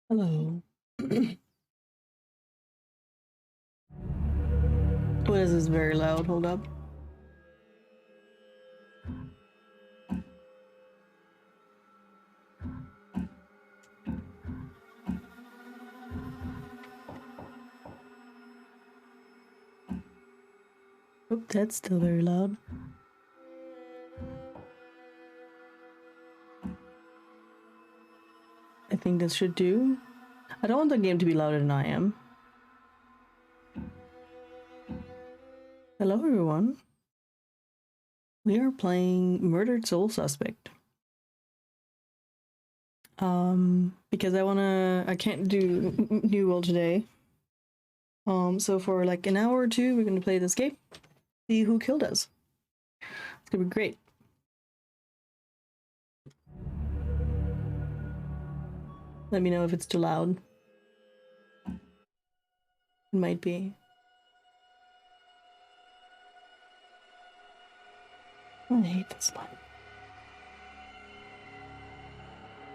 Hello. What is this very loud? Hold up. Oh, that's still very loud. I think this should do. I don't want the game to be louder than I am. Hello everyone. We are playing Murdered Soul Suspect. Because I can't do New World today. So for like an hour or two, we're gonna play this game. See who killed us. It's gonna be great. Let me know if it's too loud. It might be. I hate this line.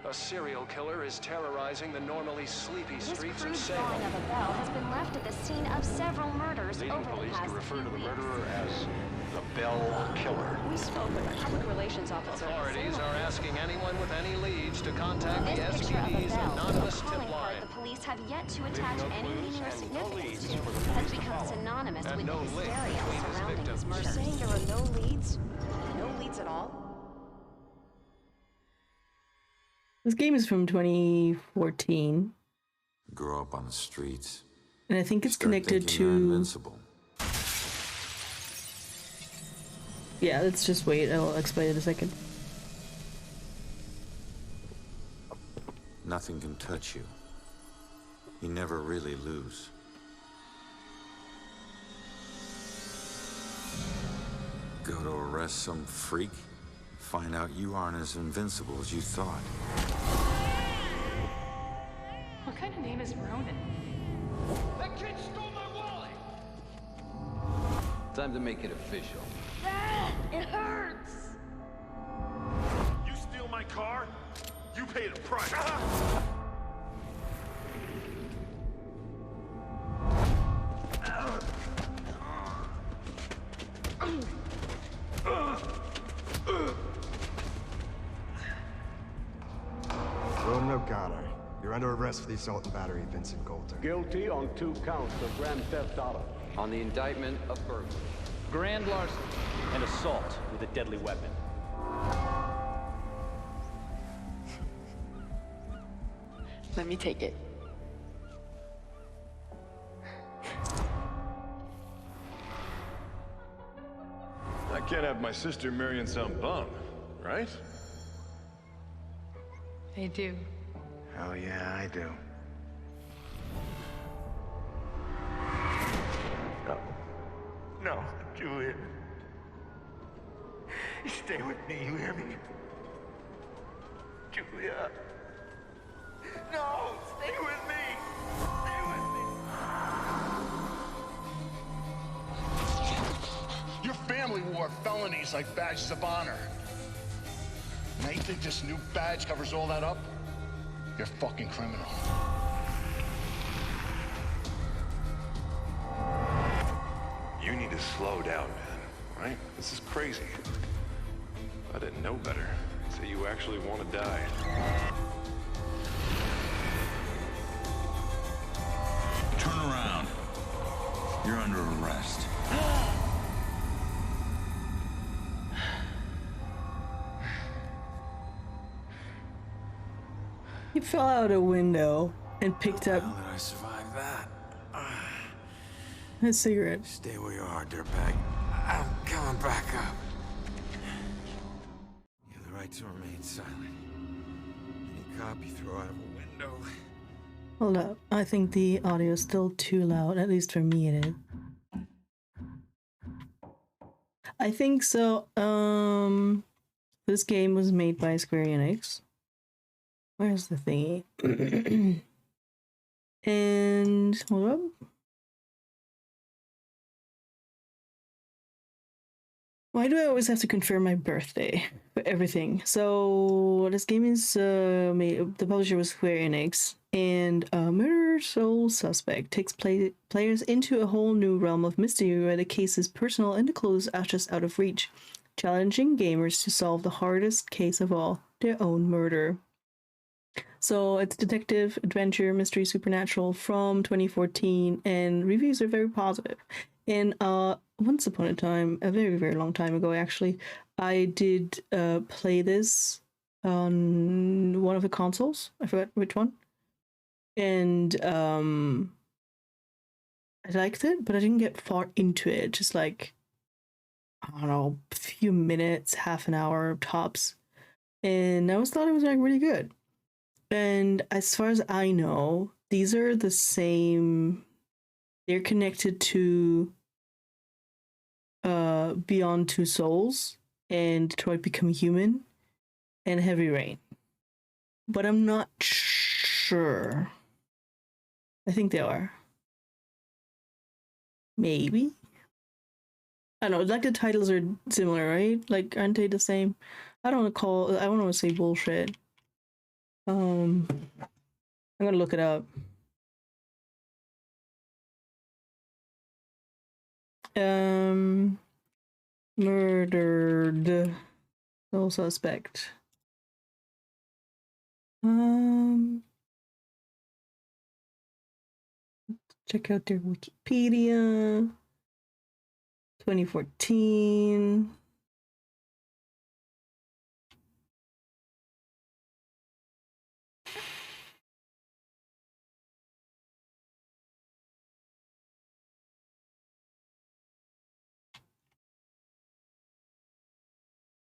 A serial killer is terrorizing the normally sleepy streets of This Salem. crude drawing of a bell has been left at the scene of several murders Leading over the police past to refer few to the weeks. murderer as the Bell Killer. We spoke with a public relations officer. Authorities are asking anyone with any leads to contact the This picture of a SPD's bell, anonymous a calling tip card line. the police have yet to attach no any clues meaning or and no significance leads to, for the has police to become follow. synonymous And with no the link hysteria between his surrounding his victims. murder. You're saying there are no leads? No leads at all? This game is from 2014. Grow up on the streets. And I think it's Start connected thinking you're to... invincible. Yeah, let's just wait. I'll explain in a second. Nothing can touch you. You never really lose. Go to arrest some freak, find out you aren't as invincible as you thought. What kind of name is Ronan? That kid stole my wallet! Time to make it official. It hurts! You steal my car? You paid a price. Ronan O'Connor, you're under arrest for the assault and battery of Vincent Coulter. Guilty on 2 counts of grand theft auto. On the indictment of burglary. Grand larceny and assault with a deadly weapon. Let me take it. I can't have my sister marrying some bum, right? They do. Hell yeah, I do. No. No, Juliet. Stay with me, you hear me? Julia. No, stay with me. Stay with me. Your family wore felonies like badges of honor. Now you think this new badge covers all that up? You're a fucking criminal. You need to slow down, man. Right? This is crazy. I didn't know better. So you actually want to die. Turn around. You're under arrest. He fell out a window and picked up How did I survive that? a cigarette. Stay where you are, dirtbag. I'm coming back up. You have the right to remain silent. Any cop you throw out of a window. Hold up. I think the audio is still too loud. At least for me it is. I think so. This game was made by Square Enix. Where's the thingy? And hold up. Why do I always have to confirm my birthday for everything? So this game is the publisher was Square Enix, and Murder Soul Suspect takes players into a whole new realm of mystery where the case is personal and the clues are just out of reach, challenging gamers to solve the hardest case of all, their own murder. So it's detective, adventure, mystery, supernatural from 2014, and reviews are very positive. And once upon a time, a very, very long time ago, actually, I did play this on one of the consoles. I forgot which one. And I liked it, but I didn't get far into it. Just like, I don't know, a few minutes, half an hour tops. And I always thought it was like really good. And as far as I know, these are the same. They're connected to Beyond Two Souls and Detroit Become Human and Heavy Rain. But I'm not sure. I think they are. Maybe. I don't know, like the titles are similar, right? Like, aren't they the same? I don't want to say bullshit. I'm gonna look it up. Murdered Soul Suspect. Check out their Wikipedia. 2014.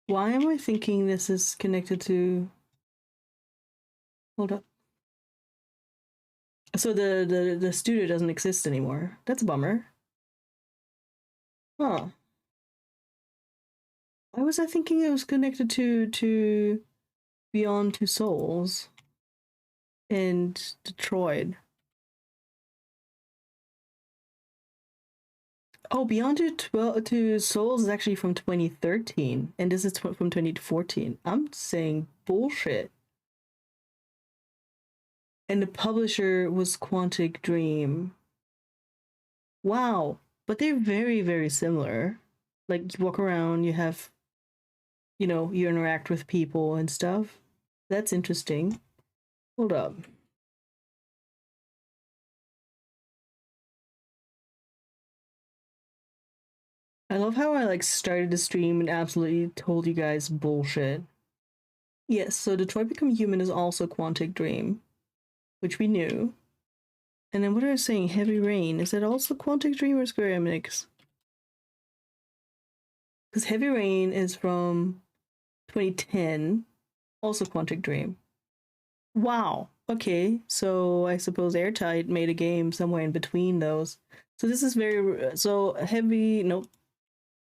Why am I thinking this is connected to... Hold up. So the studio doesn't exist anymore. That's a bummer. Huh. Why was I thinking it was connected to Beyond Two Souls and Detroit? Oh, Beyond Two Souls is actually from 2013, and this is from 2014. I'm saying bullshit. And the publisher was Quantic Dream. Wow, but they're very, very similar. Like, you walk around, you have, you know, you interact with people and stuff. That's interesting. Hold up. I love how I like started the stream and absolutely told you guys bullshit. Yes, so Detroit Become Human is also Quantic Dream, which we knew. And then what are I saying? Heavy Rain. Is that also Quantic Dream or Square Enix? Because Heavy Rain is from 2010, also Quantic Dream. Wow. Okay, so I suppose Airtight made a game somewhere in between those. So this is very... So Heavy... Nope.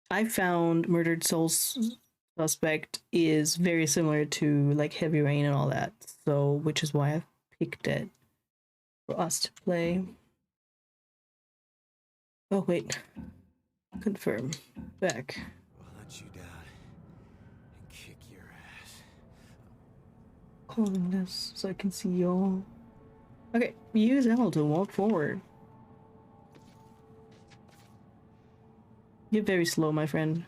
I found Murdered Souls Suspect is very similar to like Heavy Rain and all that. So, which is why I picked it for us to play. Oh, wait. Confirm. Back. We'll let you down and kick your ass. Closing this so I can see y'all. Okay, use L to walk forward. You're very slow, my friend.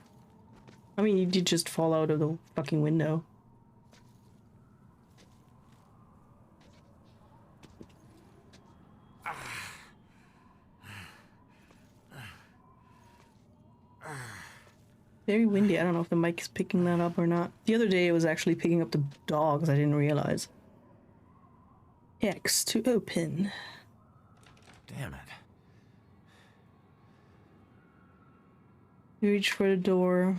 I mean, you did just fall out of the fucking window. Very windy. I don't know if the mic is picking that up or not. The other day it was actually picking up the dogs. I didn't realize. X to open. Damn it. You reach for the door.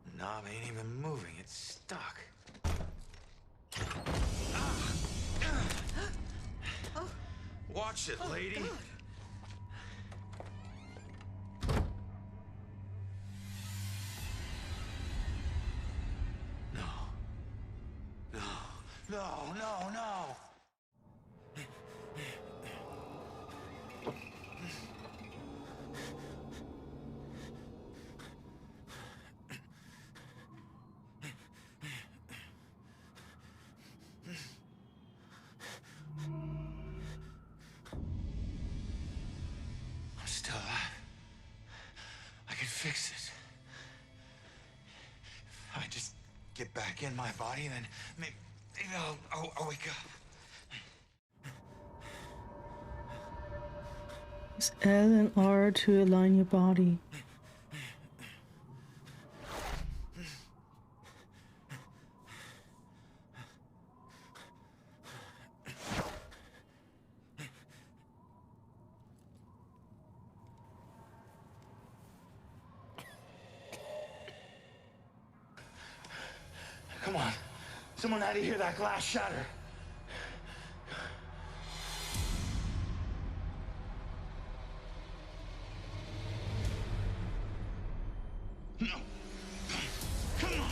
The knob ain't even moving. It's stuck. Watch it, lady. No. No. No, no, no. get back in my body, and then maybe I'll wake up. Use L and R to align your body. Come on. Someone had to hear that glass shatter. No. Come on.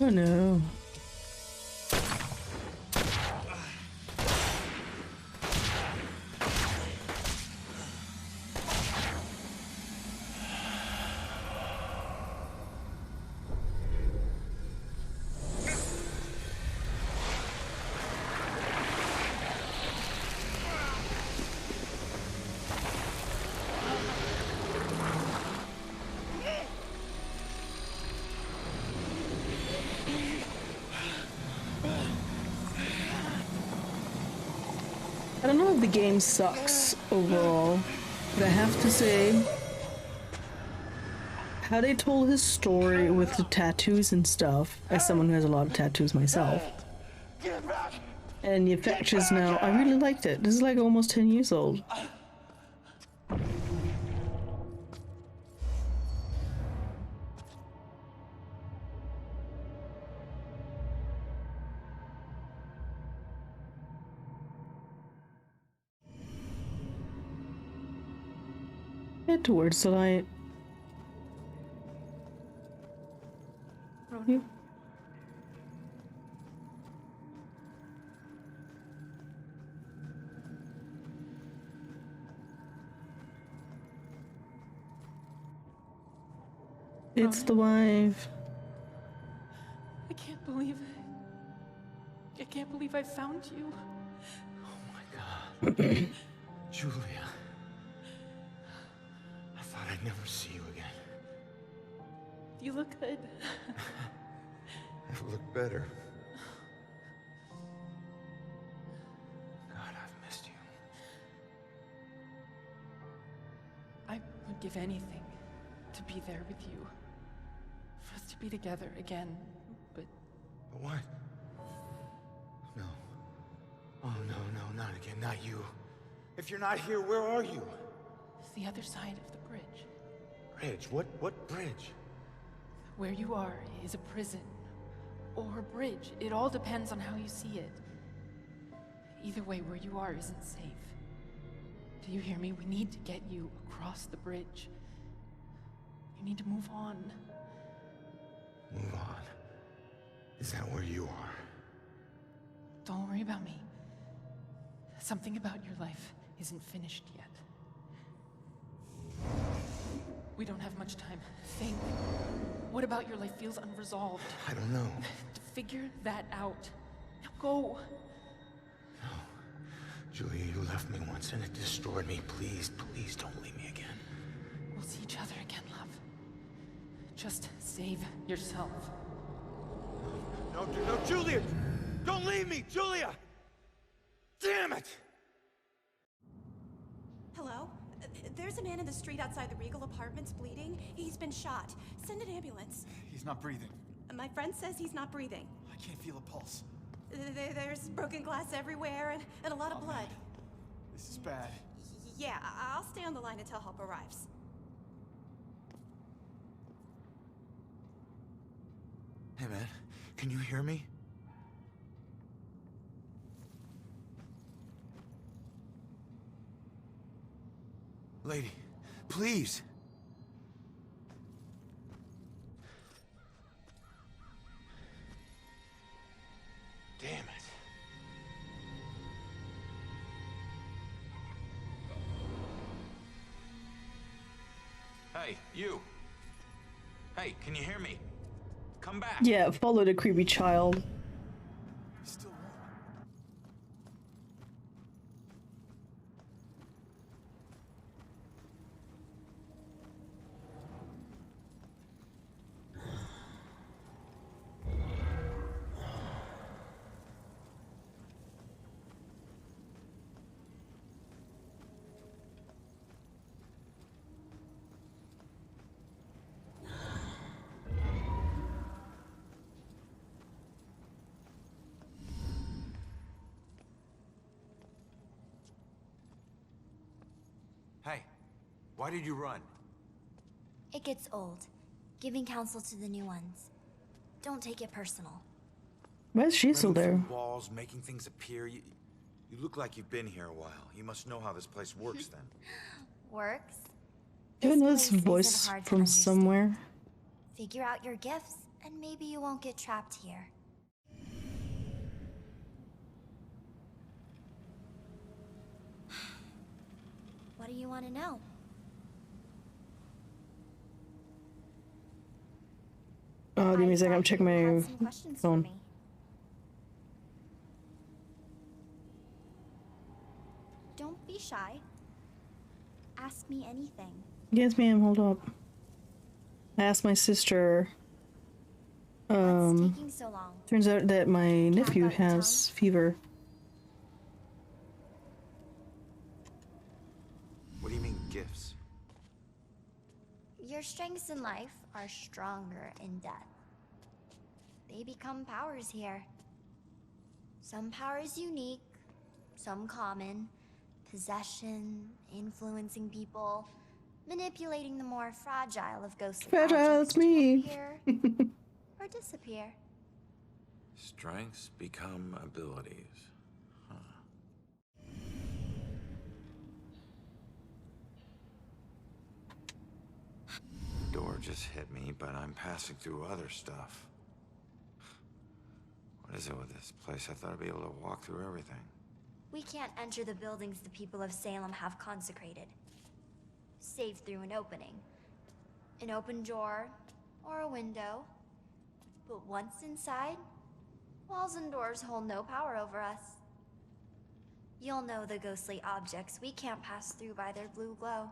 Oh no. I don't know if the game sucks overall, but I have to say, how they told his story with the tattoos and stuff, as someone who has a lot of tattoos myself, and the effects just now, I really liked it. This is like almost 10 years old. Head towards the light. You. It's the wife. I can't believe it. I can't believe I found you. Oh my God. Julia. I thought I'd never see you again. You look good. Never looked better. God, I've missed you. I would give anything to be there with you. For us to be together again, but... But what? No. Oh, no, not again, not you. If you're not here, where are you? The other side of the bridge. Bridge? What bridge? Where you are is a prison. Or a bridge. It all depends on how you see it. Either way, where you are isn't safe. Do you hear me? We need to get you across the bridge. You need to move on. Move on? Is that where you are? Don't worry about me. Something about your life isn't finished yet. We don't have much time. Think. What about your life feels unresolved? I don't know. To figure that out. Now go. No. Julia, you left me once and it destroyed me. Please, please don't leave me again. We'll see each other again, love. Just save yourself. No, Julia! Don't leave me, Julia! Damn it! Hello? There's a man in the street outside the Regal Apartments bleeding. He's been shot. Send an ambulance. He's not breathing. My friend says he's not breathing. I can't feel a pulse. There's broken glass everywhere and a lot of blood. Man. This is bad. Yeah, I'll stay on the line until help arrives. Hey, man, can you hear me? Lady, please. Damn it. Hey, you. Hey, can you hear me? Come back. Yeah, follow the creepy child. Still warm. Hey, why did you run? It gets old, giving counsel to the new ones. Don't take it personal. Why is she still Running there? through walls, making things appear. You look like you've been here a while. You must know how this place works then. Works? Do I know this place isn't voice hard to from understand. somewhere? Figure out your gifts, and maybe you won't get trapped here. What do you want to know? Oh, give me a second. I'm checking You my had some questions for phone. me. Don't be shy. Ask me anything. Yes, ma'am. Hold up. I asked my sister. What's taking so long? Turns out that my nephew got your has fever. What do you mean, gifts? Your strengths in life are stronger in death. They become powers here. Some powers unique, some common. Possession, influencing people, manipulating the more fragile of ghostly Fragile, objects it's me. to appear or disappear. Strengths become abilities. Huh. The door just hit me, but I'm passing through other stuff. What is it with this place? I thought I'd be able to walk through everything. We can't enter the buildings the people of Salem have consecrated, save through an opening. An open door or a window. But once inside, walls and doors hold no power over us. You'll know the ghostly objects we can't pass through by their blue glow.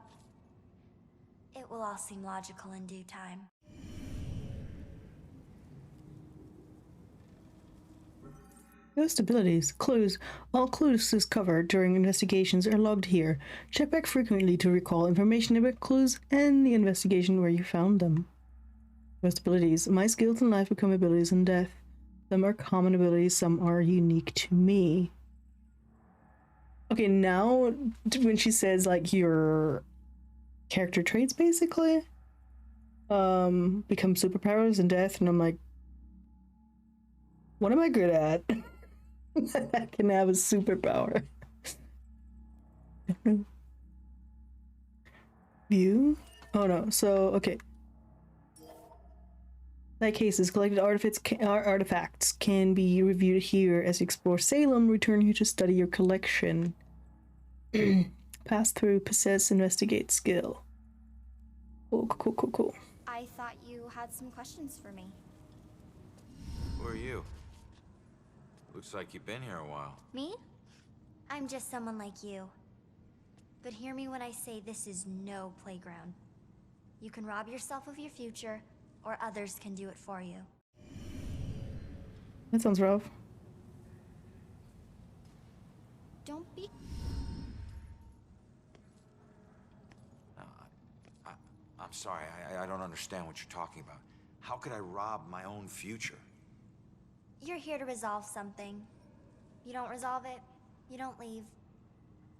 It will all seem logical in due time. Ghost abilities. Clues. All clues discovered during investigations are logged here. Check back frequently to recall information about clues and the investigation where you found them. Ghost abilities. My skills in life become abilities in death. Some are common abilities, some are unique to me. Okay, now when she says like your character traits basically become superpowers in death, and I'm like, what am I good at? I can have a superpower. View? Oh no, so, okay. Like cases, collected artifacts can be reviewed here as you explore Salem. Return here to study your collection. Pass through, possess, investigate skill. Cool. I thought you had some questions for me. Who are you? Looks like you've been here a while. Me? I'm just someone like you. But hear me when I say this is no playground. You can rob yourself of your future, or others can do it for you. That sounds rough. Don't be... I'm sorry, I don't understand what you're talking about. How could I rob my own future? You're here to resolve something. You don't resolve it, you don't leave.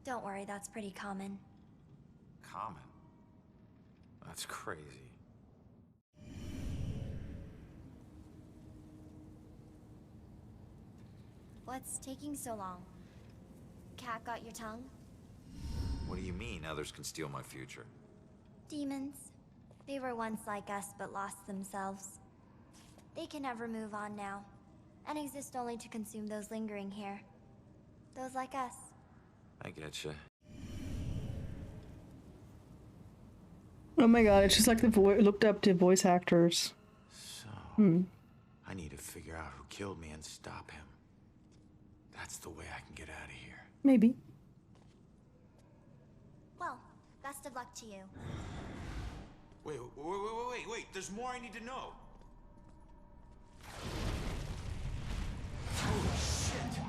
Don't worry, that's pretty common. Common? That's crazy. What's taking so long? Cat got your tongue? What do you mean others can steal my future? Demons. They were once like us but lost themselves. They can never move on now, and exist only to consume those lingering here. Those like us. I getcha. Oh my god, it's just like the looked up to voice actors. So, I need to figure out who killed me and stop him. That's the way I can get out of here. Maybe. Well, best of luck to you. Wait, there's more I need to know. Holy shit.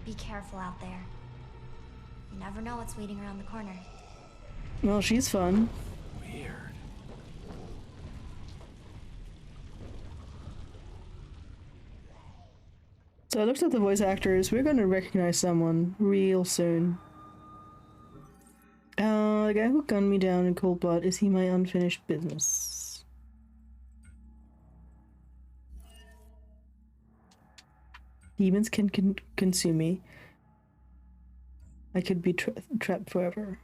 Be careful out there. You never know what's waiting around the corner. Well, she's fun. Weird. So I looked at the voice actors. We're going to recognize someone real soon. The guy who gunned me down in cold blood. Is he my unfinished business? Demons can consume me. I could be trapped forever.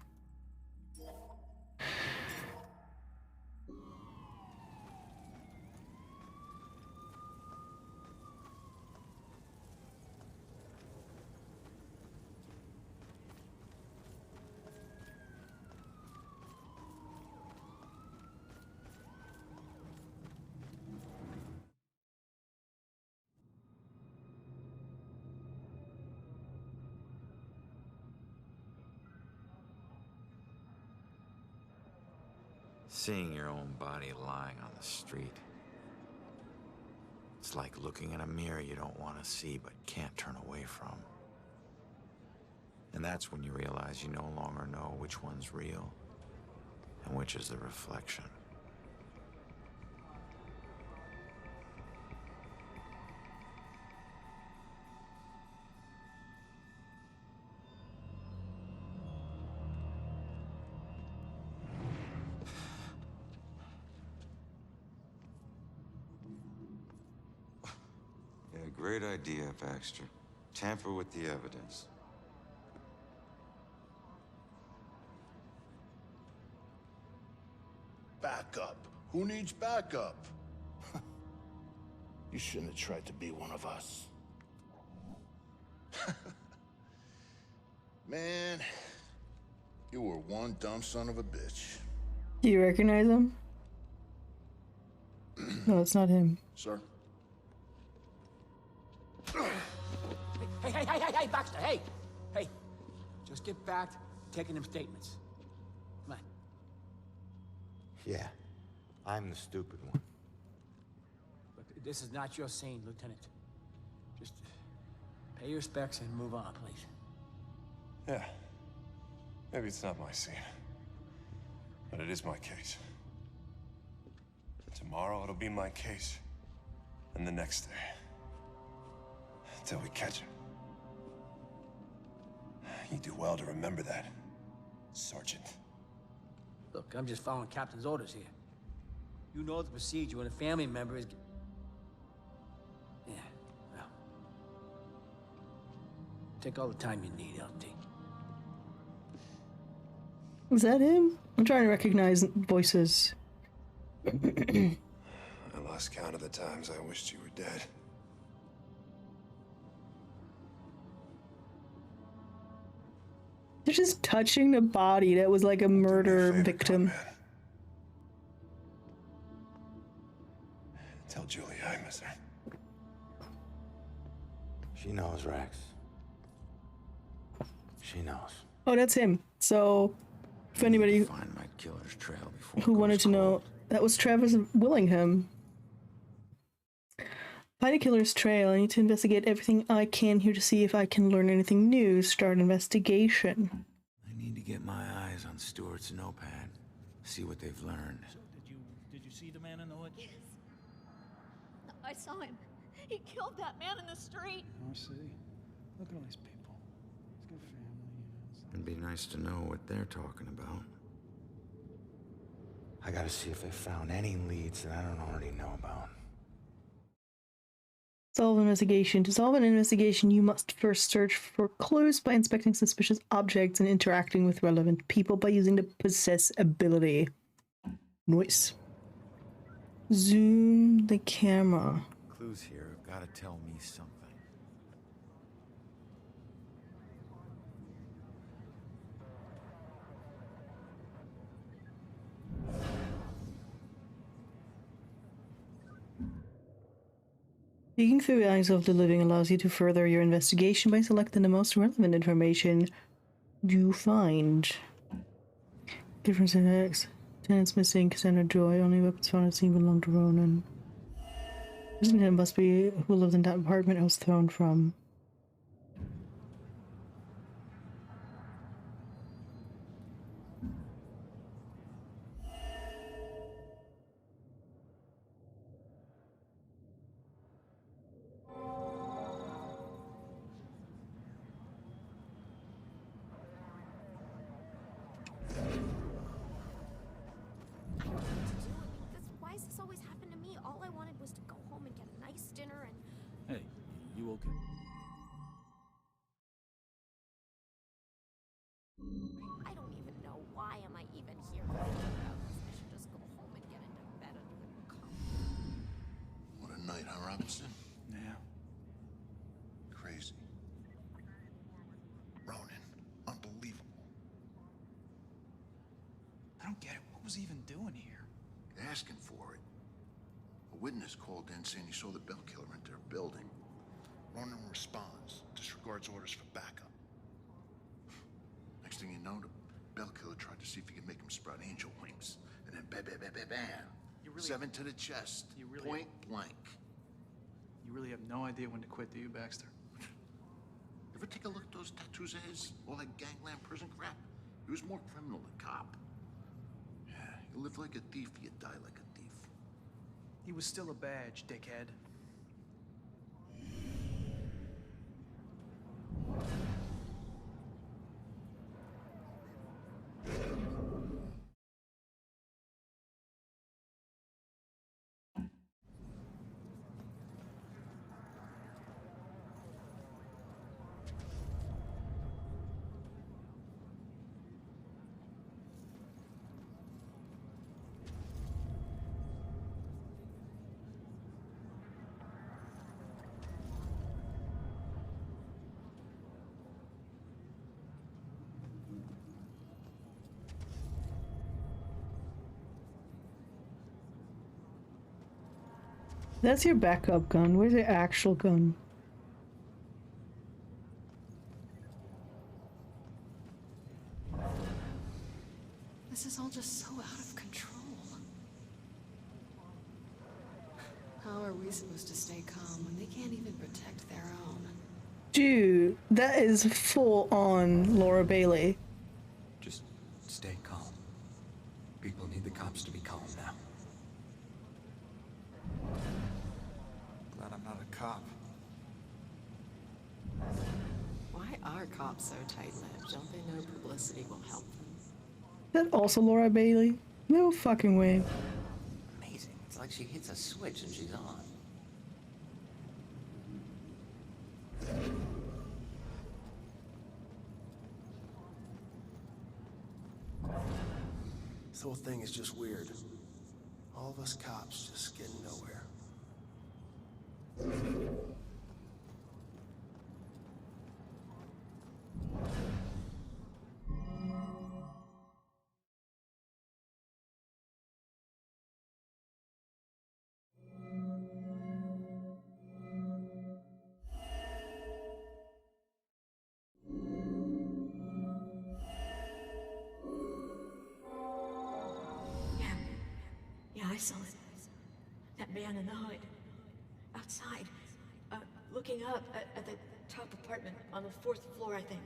Seeing your own body lying on the street. It's like looking in a mirror you don't want to see but can't turn away from. And that's when you realize you no longer know which one's real and which is the reflection. Great idea, Baxter. Tamper with the evidence. Backup. Who needs backup? You shouldn't have tried to be one of us. Man, you were one dumb son of a bitch. Do you recognize him? No, it's not him. Sir? Hey, Baxter, hey! Hey, just get back to taking them statements. Come on. Yeah, I'm the stupid one. Look, this is not your scene, Lieutenant. Just pay your respects and move on, please. Yeah. Maybe it's not my scene. But it is my case. Tomorrow it'll be my case. And the next day. Until we catch him. You do well to remember that, Sergeant. Look, I'm just following Captain's orders here. You know the procedure when a family member is... Yeah, well... Take all the time you need, LT. Is that him? I'm trying to recognize voices. I lost count of the times I wished you were dead. They're just touching the body that was like a murder victim. Tell Julie I miss her. She knows, Rex. She knows. Oh, that's him. So, if anybody Find my killer's trail before who wanted to know, that was Travis Willingham. Find a killer's trail. I need to investigate everything I can here to see if I can learn anything new. Start investigation. I need to get my eyes on Stewart's notepad. See what they've learned. So did you see the man in the hood? Yes. I saw him. He killed that man in the street. I see. Look at all these people. He's got family. It'd be nice to know what they're talking about. I gotta see if they found any leads that I don't already know about. Solve an investigation. To solve an investigation, you must first search for clues by inspecting suspicious objects and interacting with relevant people by using the possess ability. Nice. Zoom the camera. Clues here have got to tell me something. Peeking through the eyes of the living allows you to further your investigation by selecting the most relevant information you find. Difference in X. Tenants missing, Cassandra Joy. Only weapons found at scene belong to Ronan. This man must be who lived in that apartment I was thrown from. Robinson? Yeah. Crazy. Ronan, unbelievable. I don't get it. What was he even doing here? Asking for it. A witness called in saying he saw the Bell Killer enter their building. Ronan responds, disregards orders for backup. Next thing you know, the Bell Killer tried to see if he could make him sprout angel wings. And then bam, bam, bam, bam, bam. Really, 7 to the chest. Point blank. You really have no idea when to quit, do you, Baxter? Ever take a look at those tattoos of his? All that gangland prison crap? He was more criminal than cop. Yeah, you live like a thief, you die like a thief. He was still a badge, dickhead. That's your backup gun. Where's your actual gun? This is all just so out of control. How are we supposed to stay calm when they can't even protect their own? Dude, that is full on Laura Bailey. Just stay calm. People need the cops to be calm now. Glad I'm not a cop. Why are cops so tight-lipped? Don't they know publicity will help them? That also Laura Bailey? No fucking way. Amazing. It's like she hits a switch and she's on. This whole thing is just weird. All of us cops just getting nowhere. Yeah, I saw it. That man in the hood. Outside. Looking up at the top apartment on the 4th floor, I think.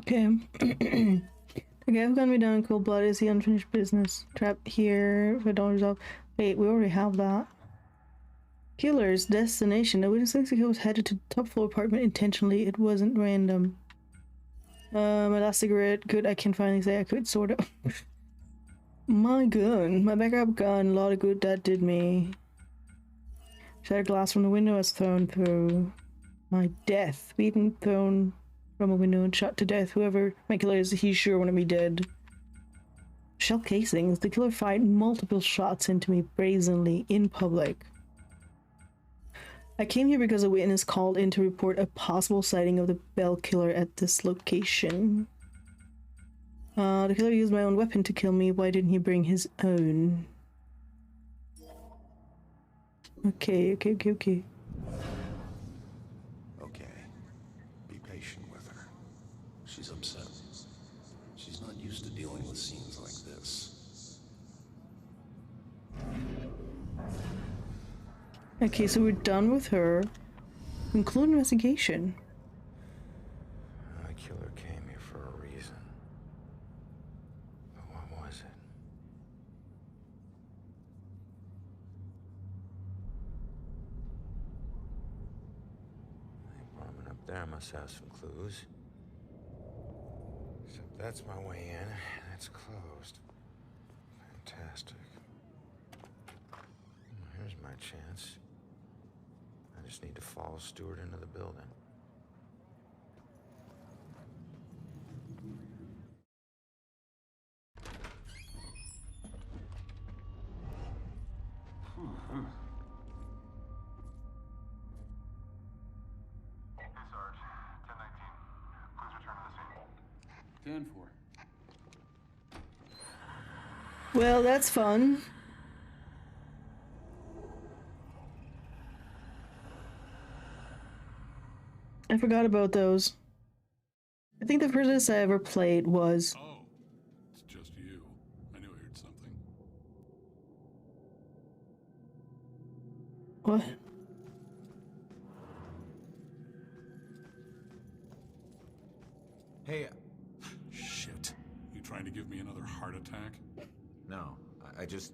Okay. The guy who got me down in cold blood is the unfinished business. Trapped here if I don't resolve. Wait, we already have that. Killer's destination. The witness thinks the killer was headed to the top floor apartment intentionally. It wasn't random. My last cigarette. Good, I can finally say I could, sort of. My gun. My backup gun. A lot of good that did me. Shattered glass from the window was thrown through. My death. Beaten, thrown from a window and shot to death. Whoever my killer is, he's sure want to be dead. Shell casings. The killer fired multiple shots into me brazenly in public. I came here because a witness called in to report a possible sighting of the Bell Killer at this location. The killer used my own weapon to kill me. Why didn't he bring his own? Okay. Okay. Be patient with her. She's upset. She's not used to dealing with scenes like this. Okay, so we're done with her. Conclude investigation. The killer came here for a reason. But what was it? The apartment up there must have some clues. Except that's my way in. That's closed. Fantastic. Here's my chance. I just need to follow Stewart into the building. stand for? Well, that's fun. I forgot about those. I think the first I ever played was... Oh, it's just you. I knew I heard something. What? Hey, Shit. You trying to give me another heart attack? no, I just...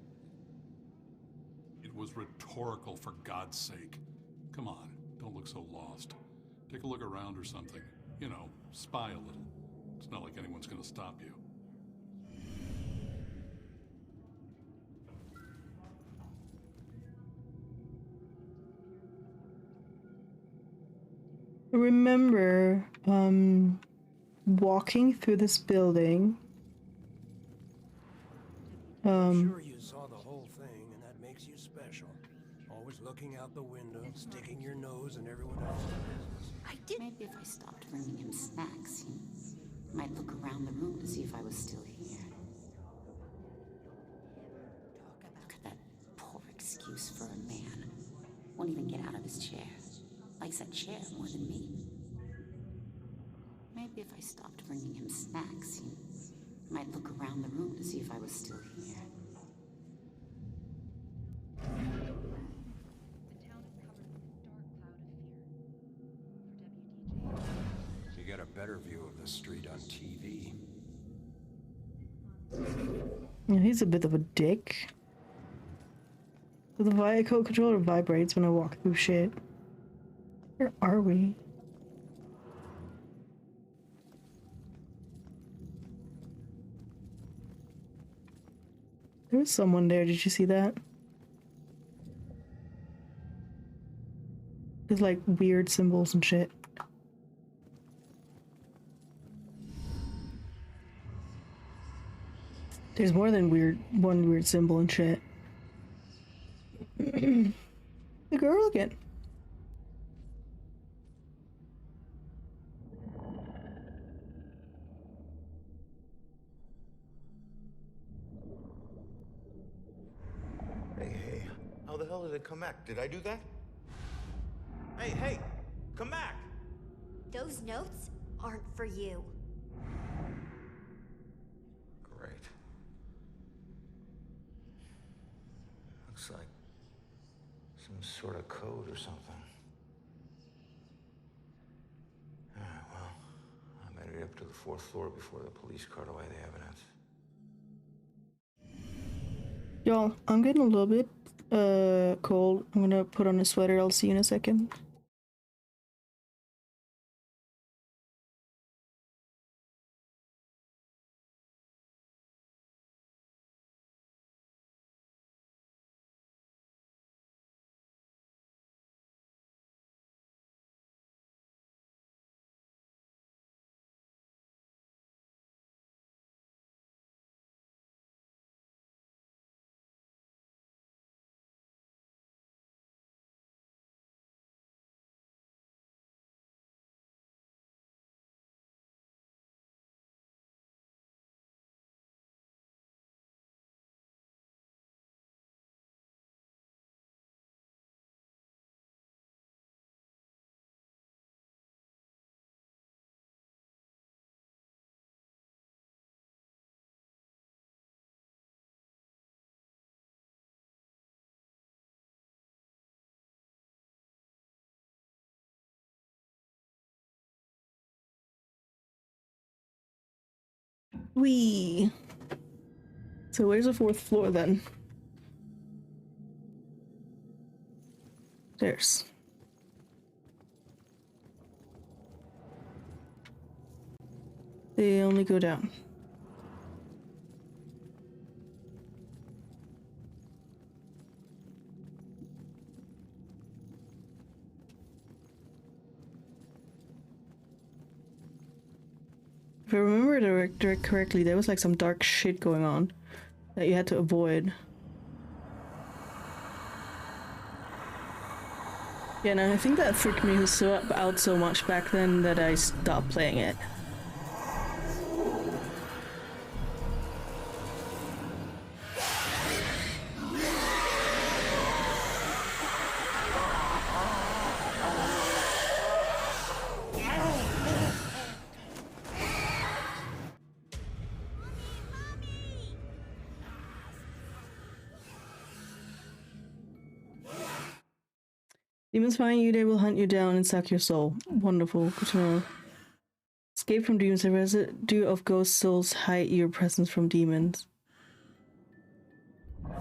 It was rhetorical, for God's sake. Come on, don't look so lost. Take a look around or something. You know, spy a little. It's not like anyone's gonna stop you. Remember, walking through this building. I'm sure you saw the whole thing, and that makes you special. Always looking out the window, sticking your nose in everyone else's business. I did. Maybe if I stopped bringing him snacks, he might look around the room to see if I was still here. Look at that poor excuse for a man. Won't even get out of his chair. Likes that chair more than me. Maybe if I stopped bringing him snacks, he might look around the room to see if I was still here. You get a better view of the street on TV. Yeah, he's a bit of a dick. The Viacode controller vibrates when I walk through shit. Where are we? There was someone there, did you see that? There's like weird symbols and shit. There's more than one weird symbol and shit. The girl again. Hey, how the hell did it come back? Did I do that? Hey, come back! Those notes aren't for you. Great. Looks like some sort of code or something. Alright, well, I made it up to the 4th floor before the police cart away the evidence. Y'all, I'm getting a little bit cold. I'm gonna put on a sweater. I'll see you in a second. Wee. So where's the 4th floor then? There's. They only go down. If I remember director correctly, there was like some dark shit going on that you had to avoid. Yeah, and I think that freaked me out so much back then that I stopped playing it. Demons find you, they will hunt you down and suck your soul. Wonderful. Good to know. Escape from demons. A residue of ghost souls hide your presence from demons. You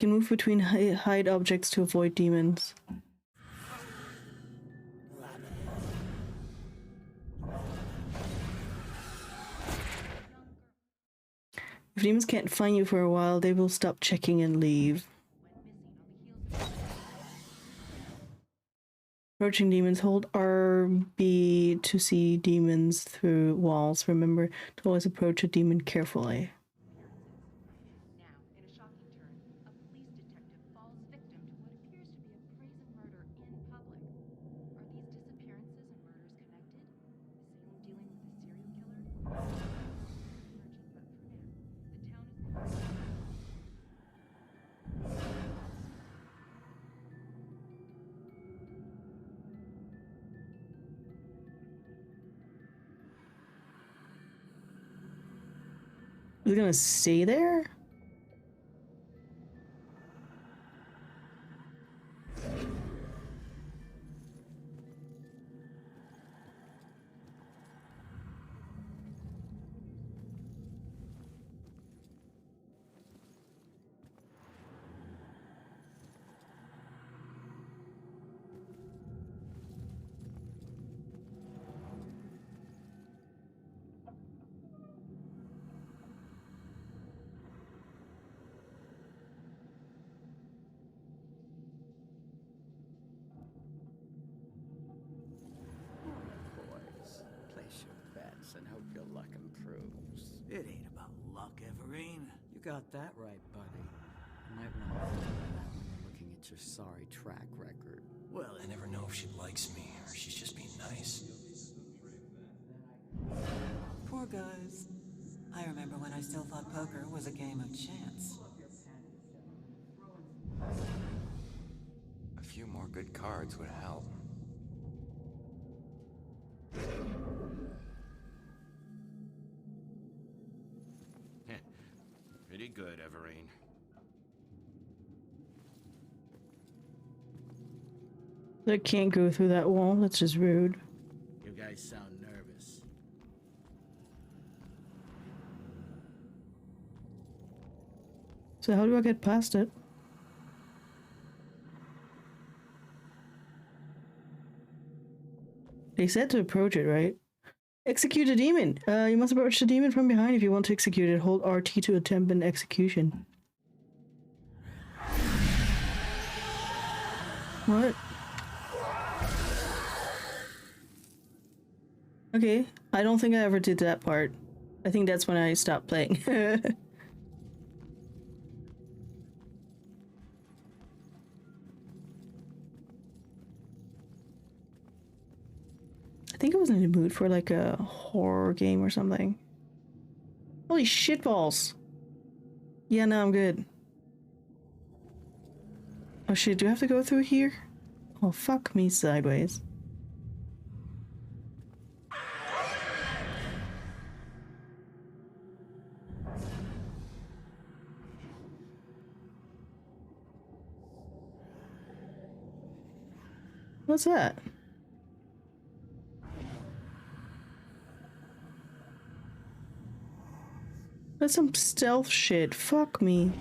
can move between hide objects to avoid demons. If demons can't find you for a while, they will stop checking and leave. Approaching demons, hold RB to see demons through walls. Remember to always approach a demon carefully. Is it gonna stay there? Place your bets and hope your luck improves. It ain't about luck, Everine. You got that right, buddy. You might want to remember that when you're looking at your sorry track record. Well, I never know if she likes me or she's just being nice. Poor guys. I remember when I still thought poker was a game of chance. A few more good cards would help. Pretty good, Everine. I can't go through that wall. That's just rude. You guys sound nervous. So how do I get past it? They said to approach it, right? Execute a demon. You must approach the demon from behind if you want to execute it. Hold RT to attempt an execution. What? Okay, I don't think I ever did that part. I think that's when I stopped playing. I think I was in the mood for like a horror game or something. Holy shitballs. Yeah, no, I'm good. Oh shit, do I have to go through here? Oh, fuck me sideways. What's that? That's some stealth shit. Fuck me.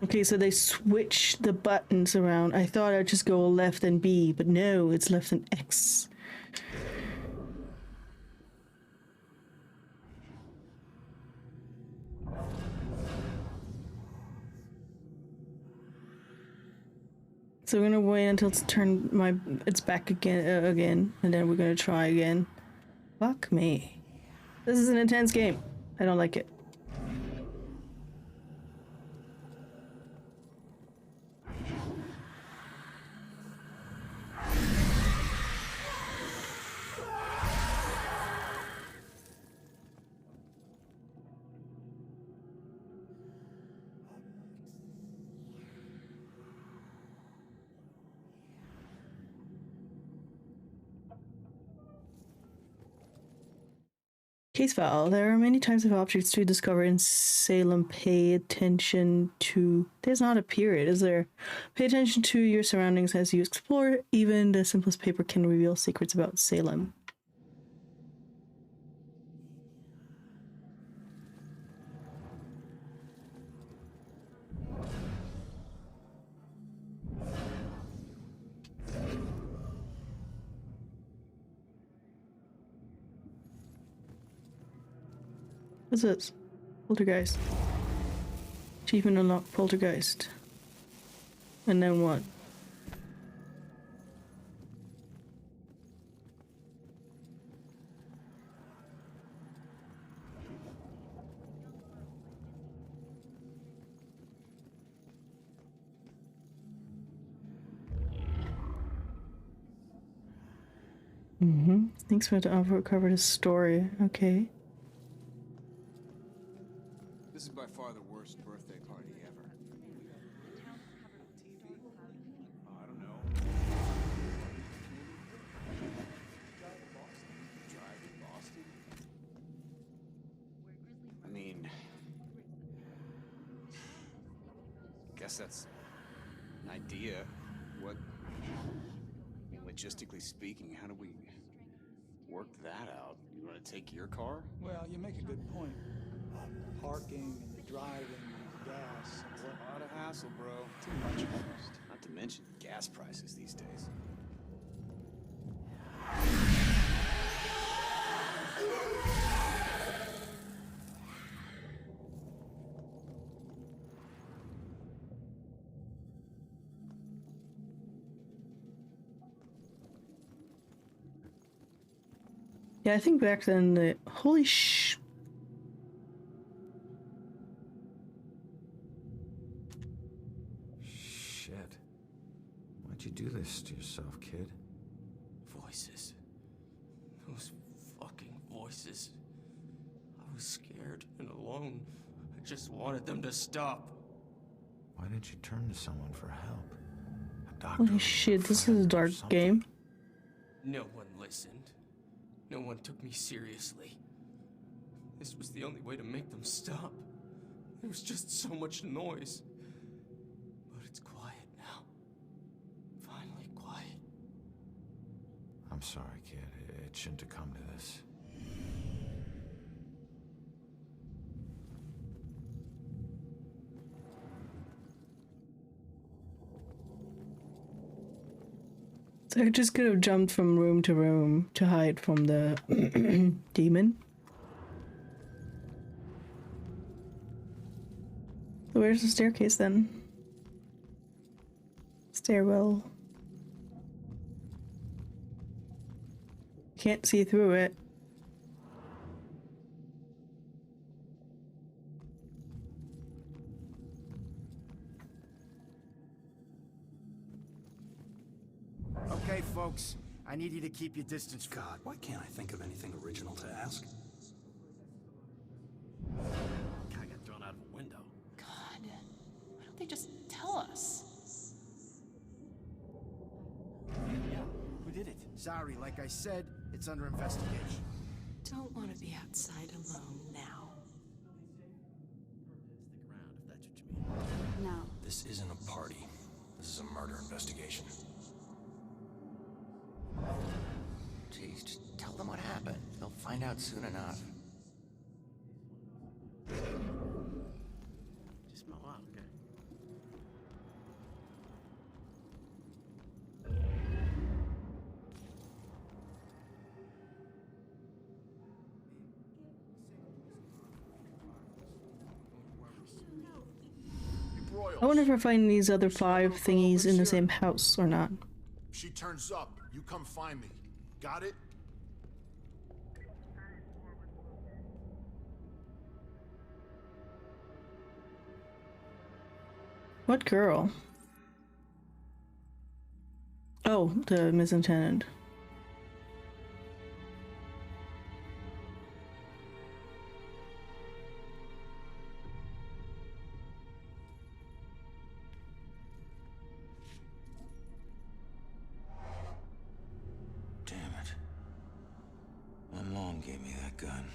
Okay, so they switch the buttons around. I thought I'd just go left and B, but no, it's left and X. So we're gonna wait until it's back again, and then we're gonna try again. Fuck me. This is an intense game. I don't like it. Case file. There are many types of objects to discover in Salem. Pay attention to... There's not a period, is there? Pay attention to your surroundings as you explore. Even the simplest paper can reveal secrets about Salem. What's this? Poltergeist. Achievement unlocked. Poltergeist. And then what? Thanks for the offer. Covered his story. Okay. This is by far the worst birthday party ever. Oh, I don't know. Drive to Boston? I mean, guess that's an idea. What, I mean, logistically speaking, how do we work that out? You want to take your car? Well, you make a good point. Parking and driving and gas. What a lot of hassle, bro. Too much almost. Not to mention gas prices these days. Yeah, I think back then the... Holy sh... Shit. Why'd you do this to yourself, kid? Voices. Those fucking voices. I was scared and alone. I just wanted them to stop. Why didn't you turn to someone for help? A doctor? Holy shit, this is a dark game. No one listened. No one took me seriously. This was the only way to make them stop. There was just so much noise. But it's quiet now. Finally quiet. I'm sorry, kid. It shouldn't have come to this. So I just could have jumped from room to room to hide from the demon. So where's the staircase then? Stairwell. Can't see through it. Okay, folks. I need you to keep your distance. God, why can't I think of anything original to ask? Guy got thrown out of a window. God, why don't they just tell us? Yeah, who did it? Sorry, like I said, it's under investigation. Don't want to be outside alone now. No. This isn't a party. This is a murder investigation. Jeez, just tell them what happened. They'll find out soon enough. Just smell out, okay? I wonder if I find these other 5 thingies in the same house or not. If she turns up, you come find me. Got it? What girl? Oh, the missing tenant. Damn it. When Long gave me that gun.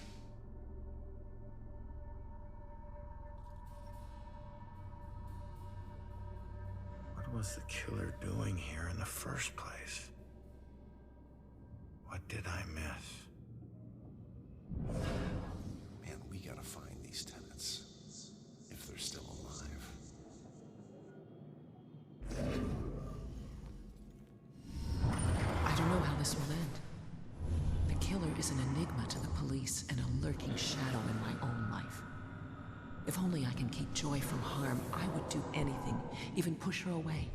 What was the killer doing here in the first place? What did I miss? Man, we gotta find these tenants. If they're still alive. I don't know how this will end. The killer is an enigma to the police and a lurking shadow in my own life. If only I can keep Joy from harm, I would do anything, even push her away,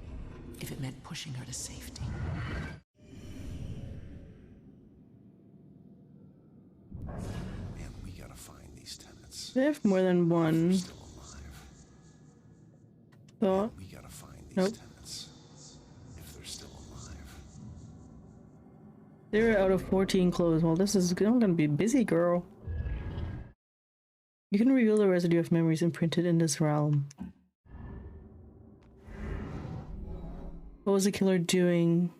if it meant pushing her to safety. Man, we gotta find these tenants. They have more than one. Thought. We gotta find these Nope. tenants. If they're still alive. They're out of 14 clothes. Well, this is I'm gonna be busy, girl. You can reveal the residue of memories imprinted in this realm. What was the killer doing?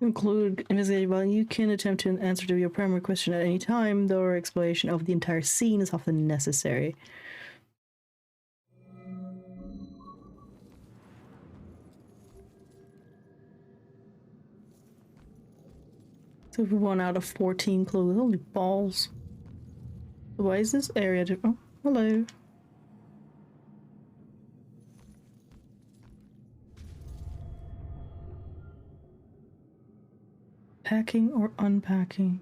Include investigating. Well, you can attempt to answer to your primary question at any time, though our exploration of the entire scene is often necessary. So for 1 out of 14 clues, holy balls. So why is this area oh, hello. Packing or unpacking?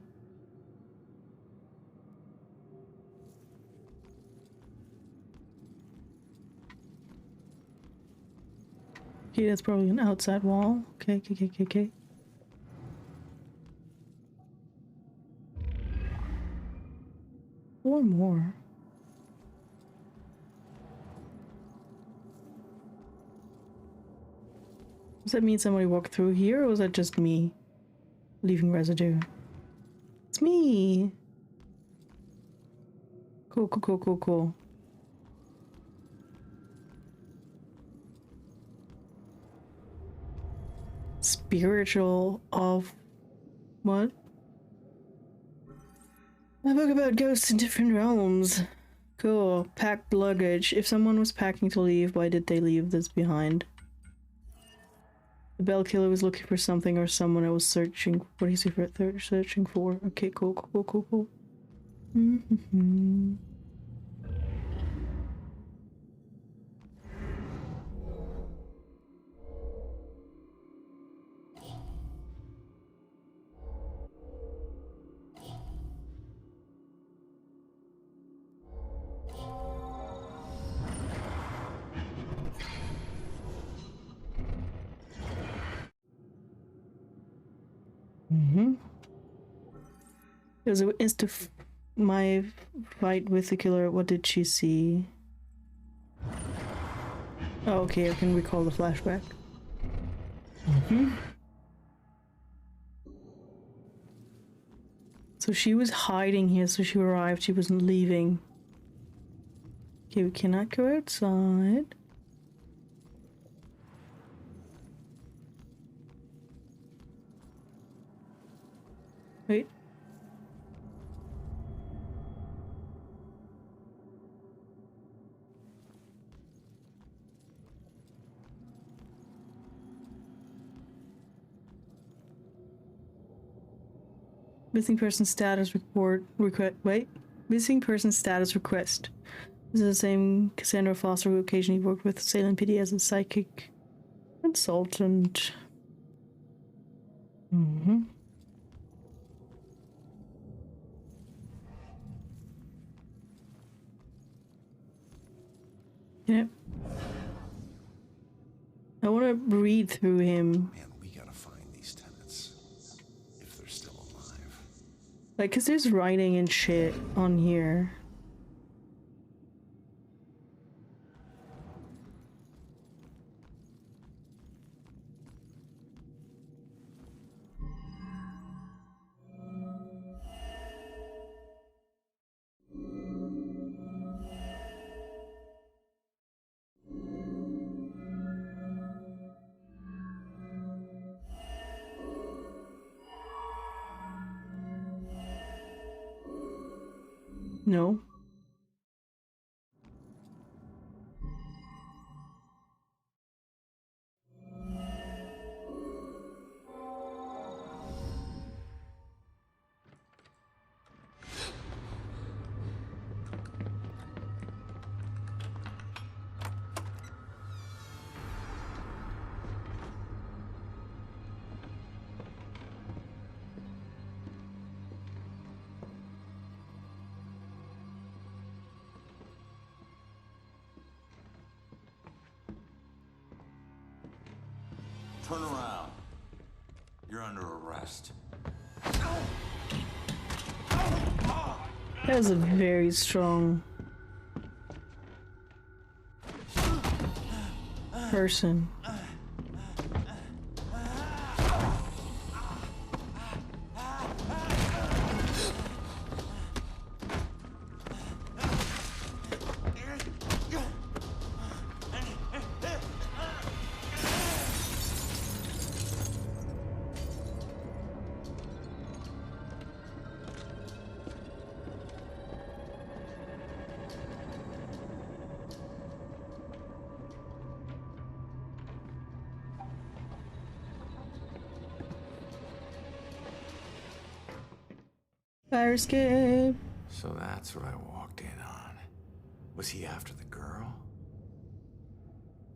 Okay, that's probably an outside wall. Okay. Or more. Does that mean somebody walked through here, or was that just me leaving residue? It's me! Cool. Spiritual of... what? A book about ghosts in different realms. Cool. Packed luggage. If someone was packing to leave, why did they leave this behind? The bell killer was looking for something or someone I was searching. What is he searching for? Okay, cool. Mm-hmm. It was a witness to my fight with the killer. What did she see? Oh, okay, I can recall the flashback. So she was hiding here, so she arrived. She wasn't leaving. Okay, we cannot go outside. Wait. Missing person status report request. Wait. Missing person status request. This is the same Cassandra Foster who occasionally worked with Salem PD as a psychic consultant. Mm-hmm. Yep. I want to read through him. Man, we gotta find these tenants. If they're still alive. Like, cause there's writing and shit on here. No. Turn around. You're under arrest. That was a very strong person. Fire escape. So that's what I walked in on. Was he after the girl?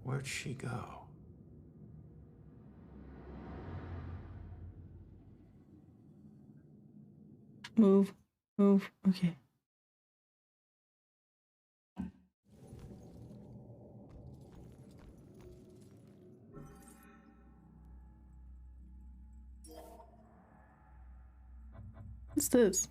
Where'd she go? Move. Move. Okay. What's this?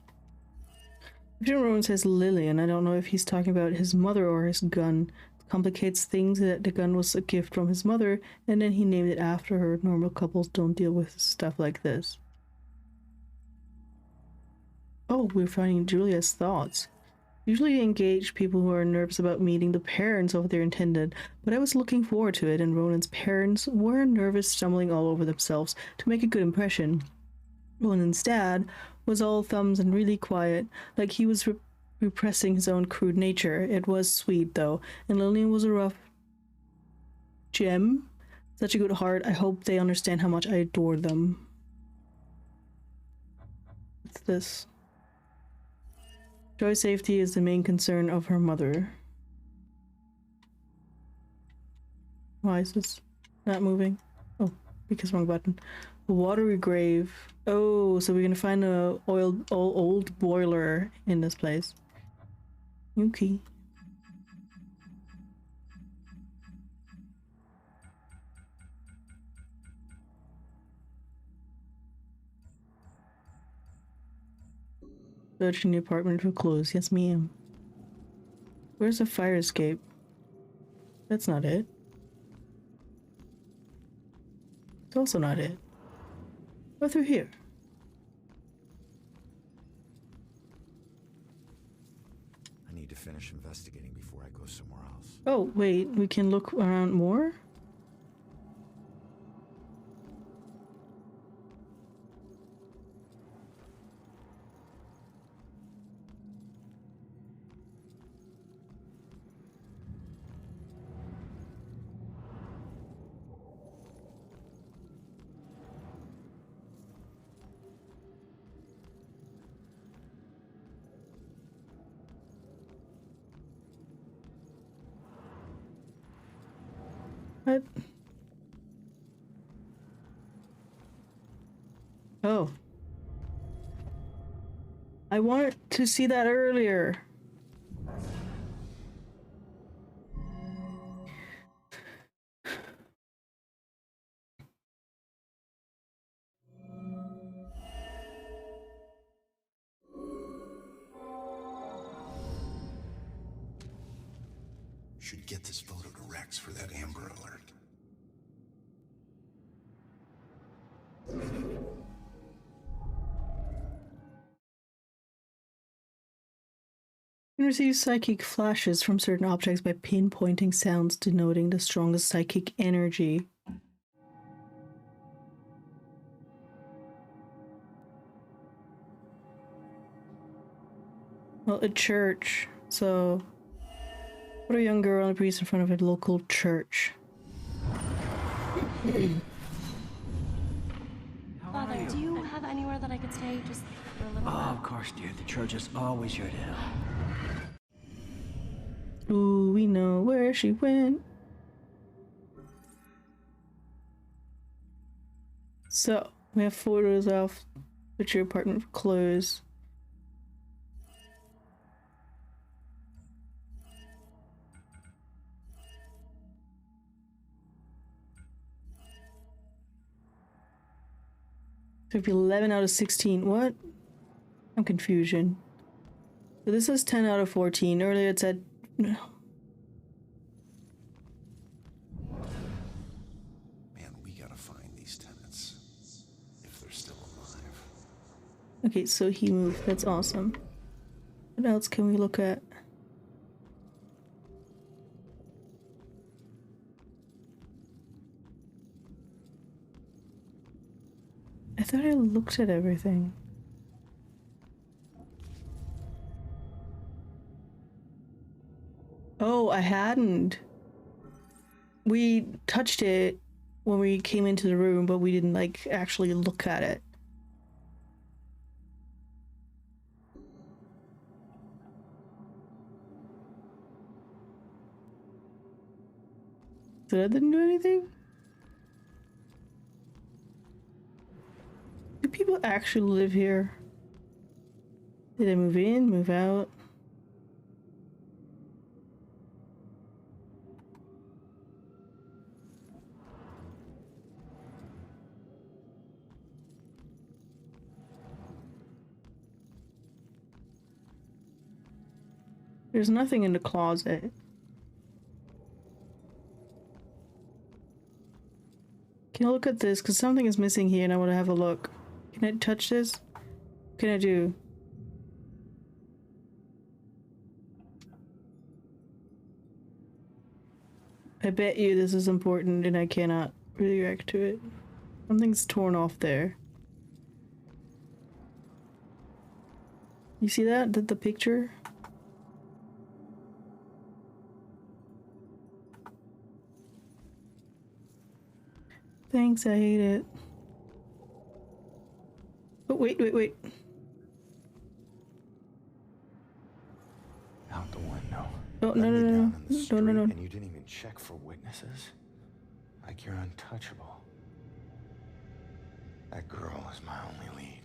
Jim Rowan says Lillian. I don't know if he's talking about his mother or his gun. It complicates things that the gun was a gift from his mother, and then he named it after her. Normal couples don't deal with stuff like this. Oh, we're finding Julia's thoughts. Usually engage people who are nervous about meeting the parents of their intended, but I was looking forward to it, and Ronan's parents were nervous, stumbling all over themselves to make a good impression. Ronan's dad was all thumbs and really quiet, like he was repressing his own crude nature. It was sweet, though, and Lillian was a rough gem. Such a good heart. I hope they understand how much I adore them. What's this? Joy's safety is the main concern of her mother. Why is this not moving? Oh, because wrong button. A watery grave. Oh, so we're gonna find a old boiler in this place. Okay. Searching the apartment for clothes. Yes, ma'am. Where's the fire escape? That's not it. It's also not it. Go through here. I need to finish investigating before I go somewhere else. Oh, wait. We can look around more? What? Oh. I wanted to see that earlier. Should get this photo to Rex for that Amber Alert. You can receive psychic flashes from certain objects by pinpointing sounds denoting the strongest psychic energy. Well, a church, so... What a young girl and a priest in front of a local church. Father, do you have anywhere that I could stay just for a little bit? Oh, of course, dear. The church is always your to help. Ooh, we know where she went. So, we have photos of your apartment for clothes. So if 11 out of 16, what? I'm confusion. So this is 10 out of 14. Earlier it said... Man, we gotta find these tenants. If they're still alive. Okay, so he moved. That's awesome. What else can we look at? I thought I looked at everything. Oh, I hadn't. We touched it when we came into the room, but we didn't, like, actually look at it. So that didn't do anything? Do people actually live here? Did they move in, move out? There's nothing in the closet. Can I look at this? Because something is missing here and I want to have a look. Can I touch this? What can I do? I bet you this is important and I cannot react to it. Something's torn off there. You see that? The picture? Thanks, I hate it. Oh, wait. Out the window. Oh, Let no. And you didn't even check for witnesses? Like you're untouchable. That girl is my only lead.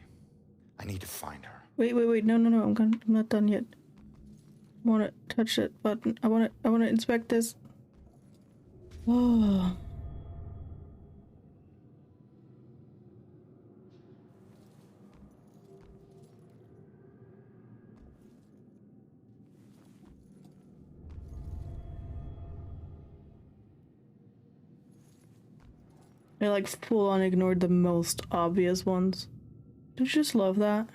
I need to find her. Wait. No. I'm not done yet. I want to touch that button. I want to inspect this. Oh. I like full on ignored the most obvious ones. Don't you just love that?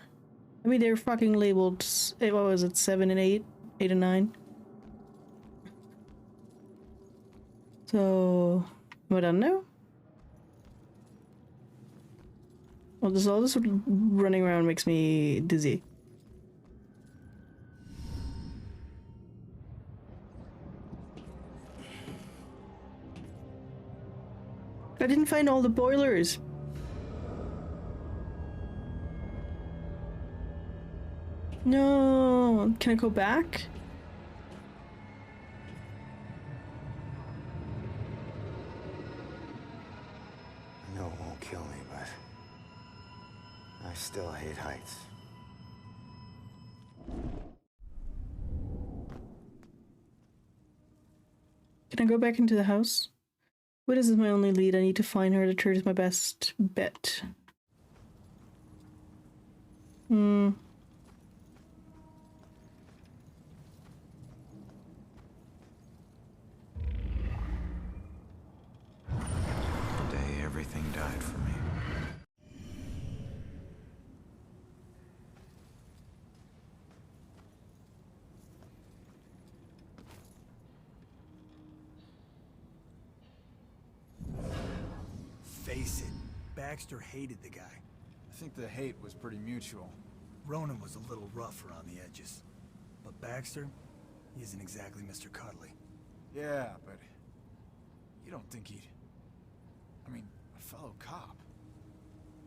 I mean, they're fucking labeled, what was it, 7 and 8? 8 and 9? So, am I done now? Well, all this running around makes me dizzy. I didn't find all the boilers. No, can I go back? know it won't kill me, but I still hate heights. Can I go back into the house? Widows is my only lead. I need to find her. The church is my best bet. Hmm. The day everything died for me. Face it, Baxter hated the guy. I think the hate was pretty mutual. Ronan was a little rough around the edges. But Baxter, he isn't exactly Mr. Cuddly. Yeah, but you don't think he'd... I mean, a fellow cop.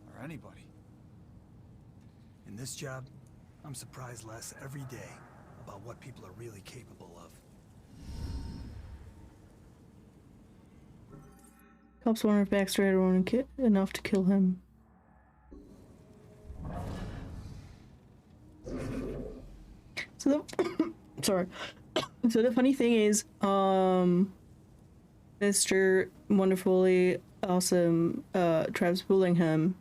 Or anybody. In this job, I'm surprised less every day about what people are really capable of. Cops wonder if Baxter had Ronan enough to kill him. So the sorry. So the funny thing is, Mr. Wonderfully Awesome Travis Bullingham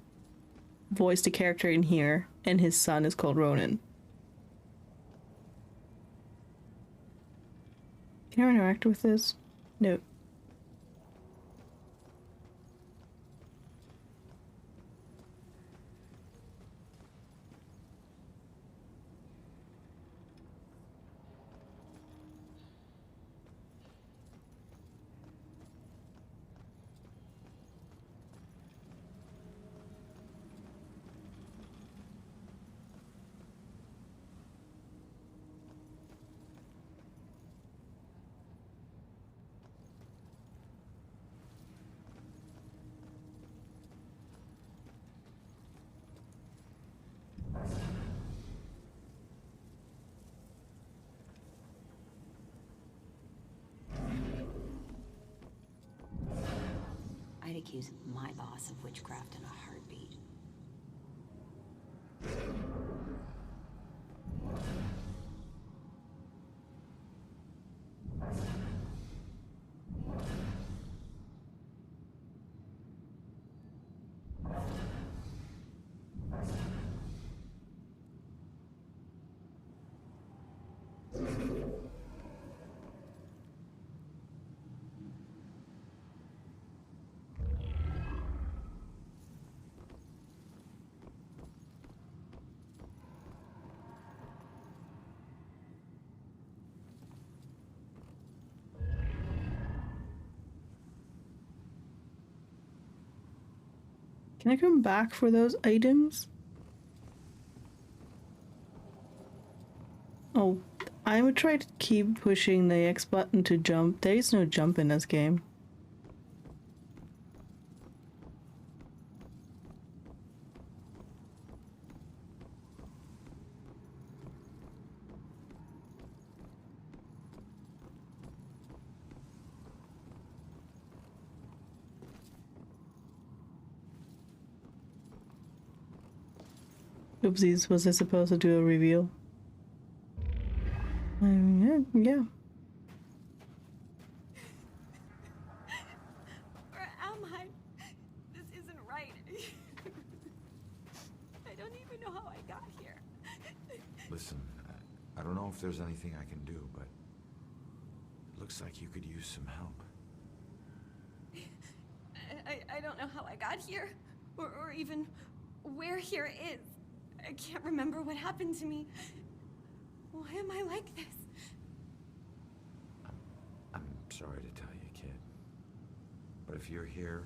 voiced a character in here, and his son is called Ronan. Can I interact with this? No. I'd accuse my boss of witchcraft in a heartbeat. Can I come back for those items? Oh, I would try to keep pushing the X button to jump. There is no jump in this game. Oopsies, was I supposed to do a reveal? Yeah. Where am I? This isn't right. I don't even know how I got here. Listen, I don't know if there's anything I can do, but it looks like you could use some help. I don't know how I got here, or even where here is. I can't remember what happened to me. Why am I like this? I'm sorry to tell you, kid. But if you're here,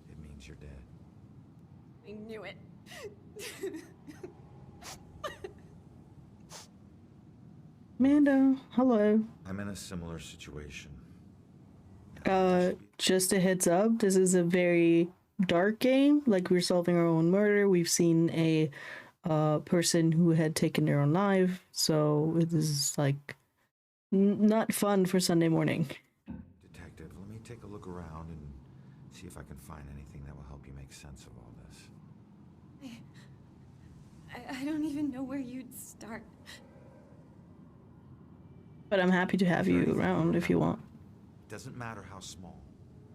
it means you're dead. I knew it. Mando, hello. I'm in a similar situation. Just a heads up, this is a very dark game. Like, we're solving our own murder. We've seen a person who had taken their own life, so this is like not fun for Sunday morning. Detective, let me take a look around and See if I can find anything that will help you make sense of all this. I don't even know where you'd start. But I'm happy to have you around if you want. It doesn't matter how small.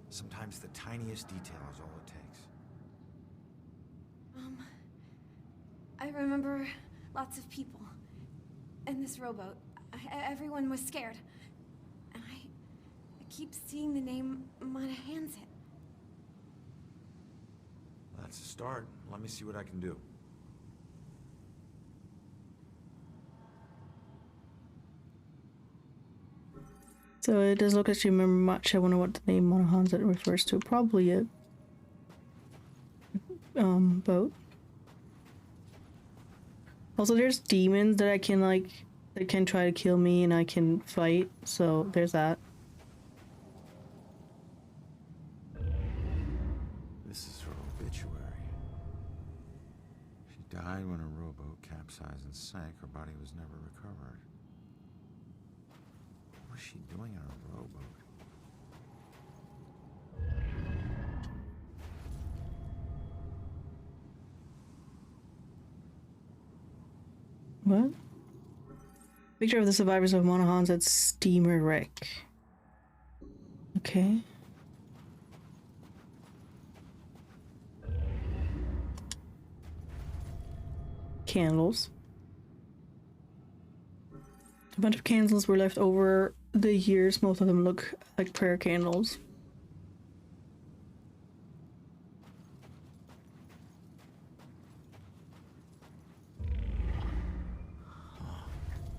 Sometimes the tiniest detail is all it takes. I remember lots of people. And this rowboat. Everyone was scared. And I keep seeing the name Monahan's it. That's a start. Let me see what I can do. So it does look as you remember much. I wonder what the name Monahan's it refers to. Probably a boat. Also, there's demons that I can that can try to kill me and I can fight. So there's that. This is her obituary. She died when a rowboat capsized and sank. Her body was never recovered. What was she doing on a rowboat? What? Picture of the survivors of Monahan's at steamer wreck. Okay. Candles. A bunch of candles were left over the years. Most of them look like prayer candles.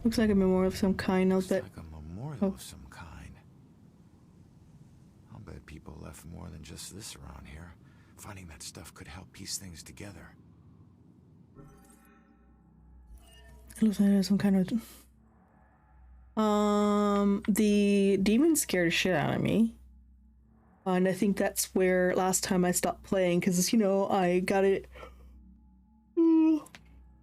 Looks like a memorial of some kind. Looks like a memorial of some kind. I'll bet people left more than just this around here. Finding that stuff could help piece things together. It looks like there's some kind of... The demon scared the shit out of me. And I think that's where last time I stopped playing, because, you know, I got it...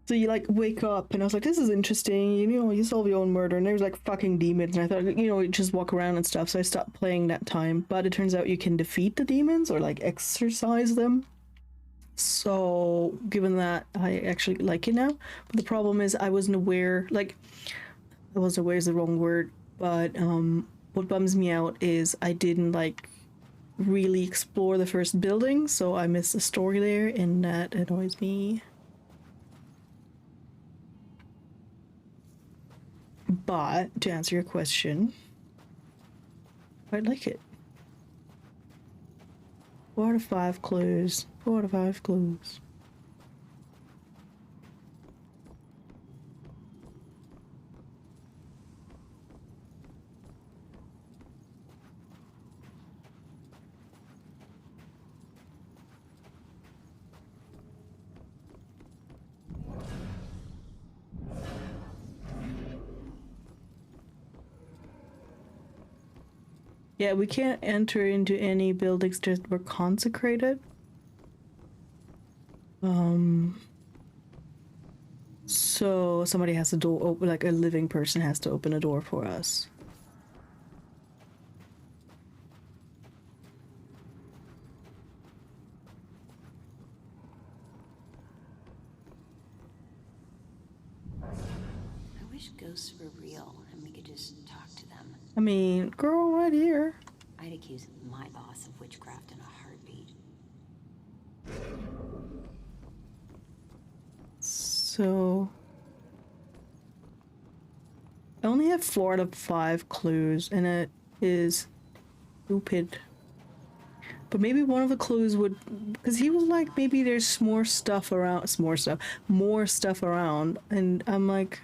So you like wake up and I was like, this is interesting, you know, you solve your own murder and there's like fucking demons and I thought, you know, you just walk around and stuff, so I stopped playing that time. But it turns out you can defeat the demons or like exorcise them. So given that, I actually like it now. But the problem is I wasn't aware, like, I wasn't aware is the wrong word, but what bums me out is I didn't like really explore the first building, so I missed the story there and that annoys me. But to answer your question, I like it. 4 out of 5 clues. 4 out of 5 clues. Yeah, we can't enter into any buildings that were consecrated. So somebody has to open, like a living person has to open a door for us. I wish ghosts were real and we could just talk to them. I mean, girl, right here. I'd accuse my boss of witchcraft in a heartbeat. So I only have 4 out of 5 clues, and it is stupid. But maybe one of the clues would, because he was like, maybe there's more stuff around, more stuff around, and I'm like.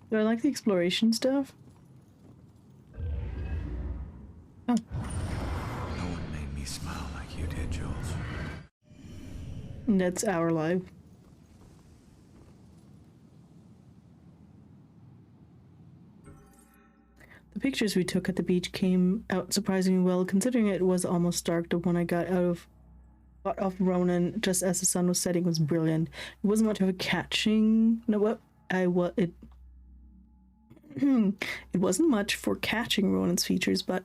Do I like the exploration stuff? No one made me smile like you did, Jules. And that's our life. The pictures we took at the beach came out surprisingly well, considering it was almost dark. The one I got of Ronan just as the sun was setting was brilliant. It wasn't much of a catching. No, what it it wasn't much for catching Ronan's features, but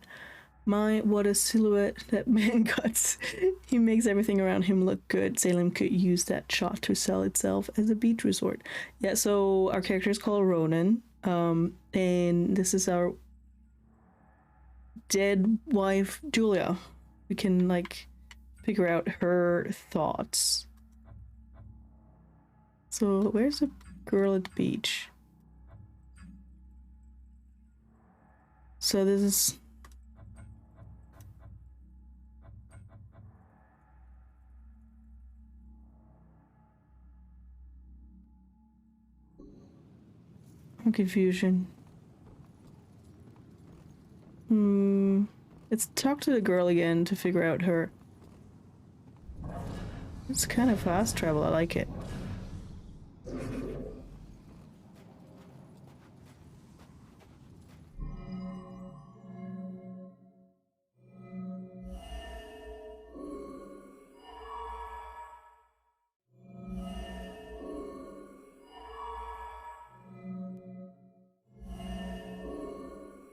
what a silhouette that man cuts. He makes everything around him look good. Salem could use that shot to sell itself as a beach resort. Yeah, so our character is called Ronan, and this is our dead wife, Julia. We can, like, figure out her thoughts. So, where's the girl at the beach? So this is... confusion. Let's talk to the girl again to figure out her... It's kind of fast travel, I like it.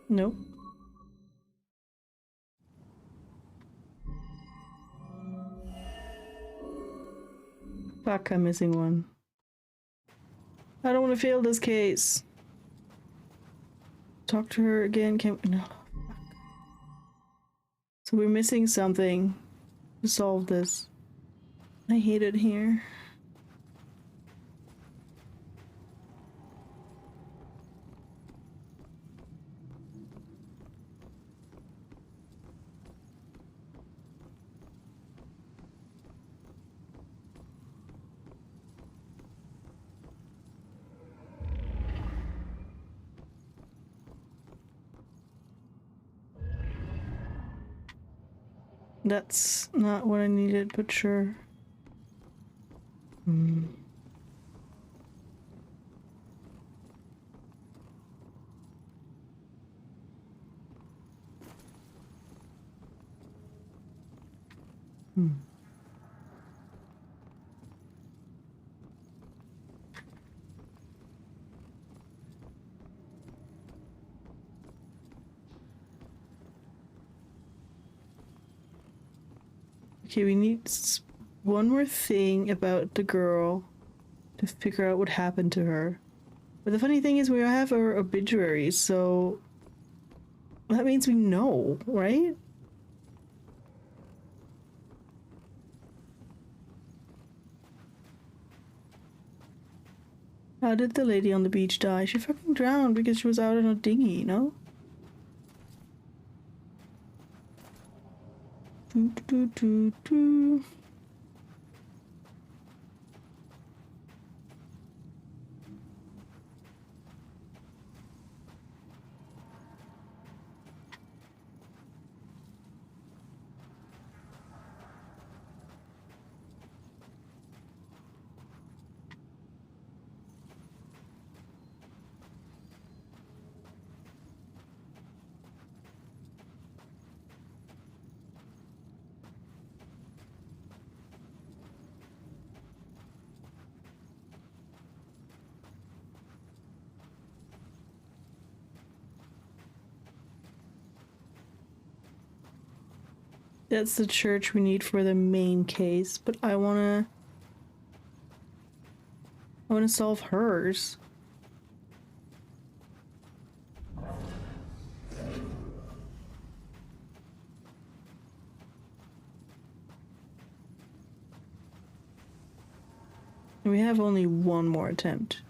Nope. Fuck, I'm missing one. I don't want to fail this case. Talk to her again. No. Fuck. So we're missing something to solve this. I hate it here. That's not what I needed, but sure. Okay, we need one more thing about the girl to figure out what happened to her. But the funny thing is we have her obituary, so that means we know, right? How did the lady on the beach die? She fucking drowned because she was out in a dinghy, you know? Do. That's the church we need for the main case, but I wanna solve hers. We have only one more attempt.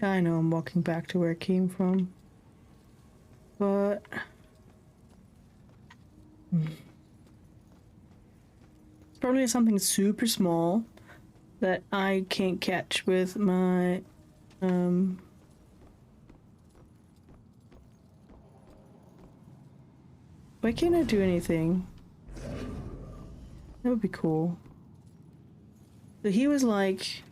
I know I'm walking back to where it came from. But... It's probably something super small that I can't catch with my... Why can't I do anything? That would be cool. So he was like...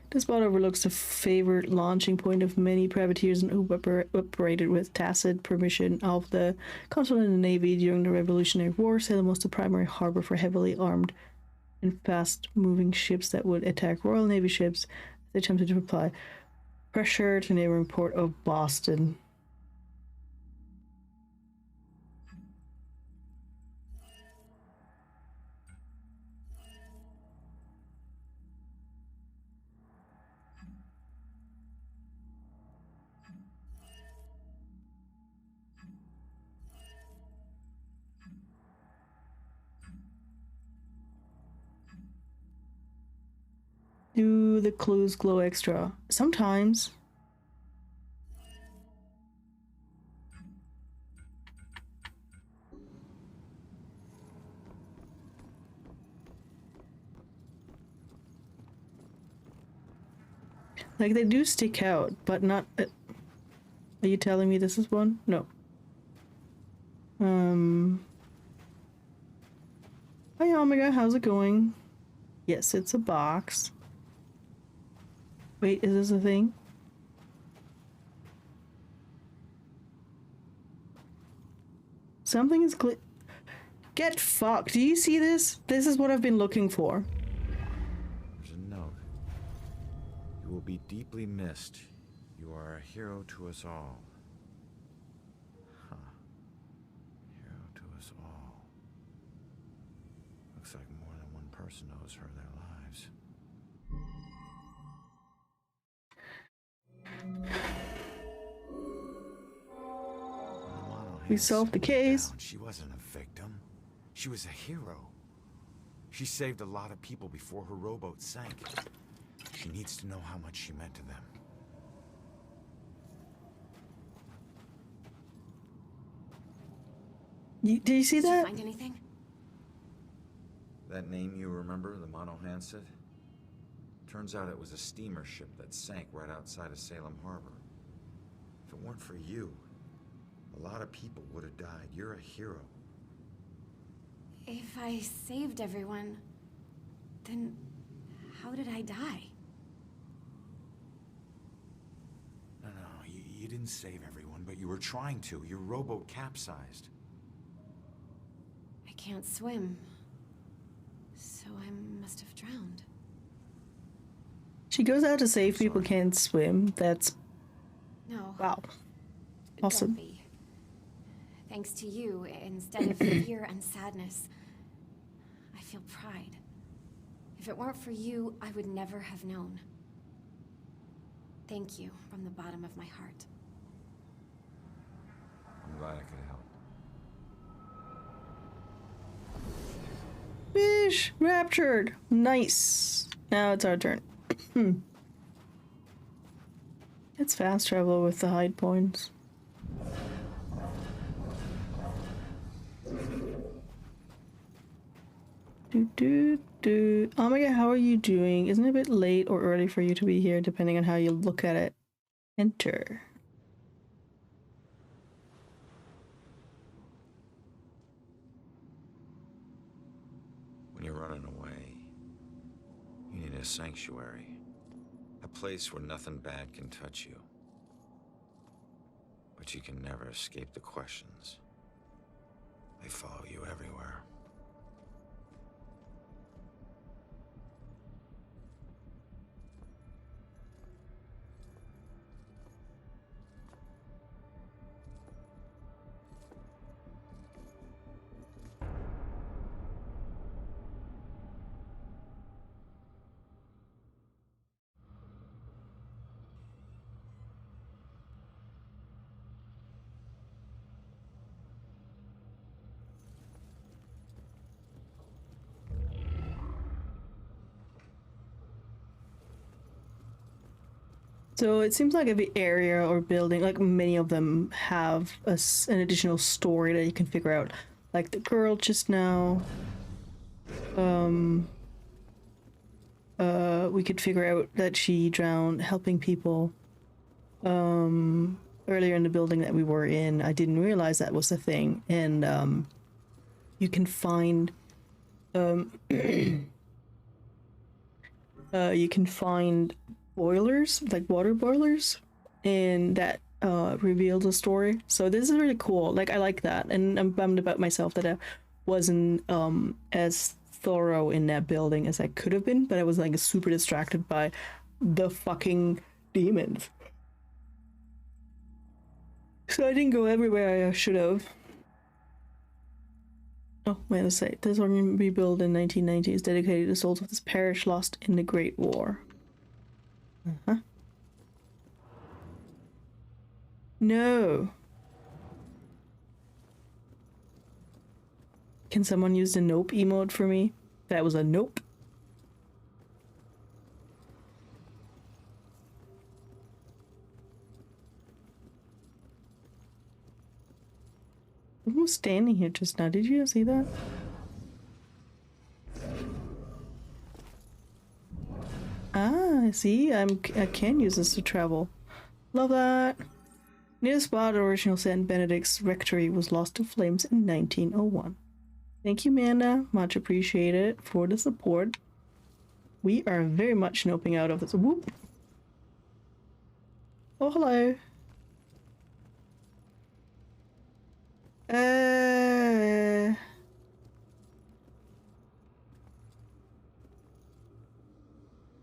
This spot overlooks the favored launching point of many privateers and who operated with tacit permission of the consul and the navy during the Revolutionary War. Salem was the primary harbor for heavily armed and fast-moving ships that would attack Royal Navy ships as they attempted to apply pressure to the neighboring port of Boston. Do the clues glow extra? Sometimes. Like, they do stick out, but not... are you telling me this is one? No. Hi, Omega, how's it going? Yes, it's a box. Wait, is this a thing? Something is Get fucked. Do you see this? This is what I've been looking for. There's a note. You will be deeply missed. You are a hero to us all. Huh. Hero to us all. Looks like more than one person owes her their lives. We solved the case. She wasn't a victim. She was a hero. She saved a lot of people before her rowboat sank. She needs to know how much she meant to them. Did you see that? Did you find anything? That name you remember, the Mono Hanset? Turns out it was a steamer ship that sank right outside of Salem Harbor. If it weren't for you, a lot of people would have died. You're a hero. If I saved everyone, then how did I die? No, you didn't save everyone, but you were trying to. Your rowboat capsized. I can't swim, so I must have drowned. She goes out to save people who can't swim. That's... No. Wow. Awesome. Don't be. Thanks to you, instead of fear and sadness, I feel pride. If it weren't for you, I would never have known. Thank you from the bottom of my heart. I'm glad I could help. Fish! Raptured! Nice! Now it's our turn. It's fast travel with the hide points. Omega, how are you doing? Isn't it a bit late or early for you to be here, depending on how you look at it? Enter. When you're running away, you need a sanctuary. A place where nothing bad can touch you. But you can never escape the questions. They follow you everywhere. So it seems like every area or building, like many of them, have an additional story that you can figure out. Like the girl just now. We could figure out that she drowned helping people. Earlier in the building that we were in, I didn't realize that was a thing, and you can find you can find boilers, like water boilers, and that reveals a story. So this is really cool. Like, I like that, and I'm bummed about myself that I wasn't as thorough in that building as I could have been, but I was like super distracted by the fucking demons. So I didn't go everywhere I should have. Oh, wait a sec. This one rebuilt in 1990 is dedicated to the souls of this parish lost in the Great War. Uh-huh. No. Can someone use the nope emote for me? That was a nope. Who was standing here just now? Did you see that? Ah, see, I can use this to travel. Love that. Near the spot, the original St. Benedict's rectory was lost to flames in 1901. Thank you, Amanda. Much appreciated for the support. We are very much snoping out of this. Whoop. Oh, hello.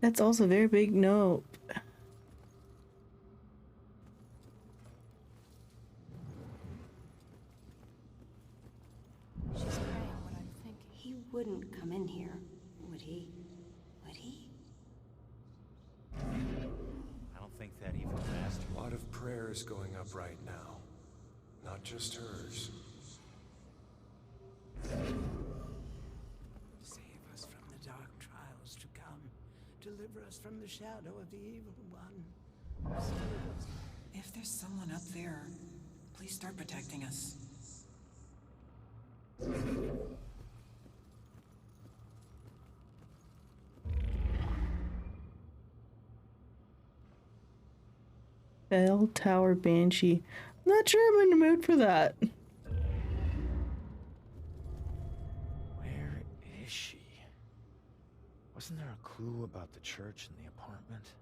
That's also a very big nope. She's praying what I'm thinking. He wouldn't come in here, would he? Would he? I don't think that evil bastard. A lot of prayers going up right now. Not just hers. Save us from the dark trials to come. Deliver us from the shadow of the evil one. Save us. If there's someone up there, please start protecting us. Bell Tower Banshee. Not sure I'm in the mood for that. Where is she? Wasn't there a clue about the church in the apartment?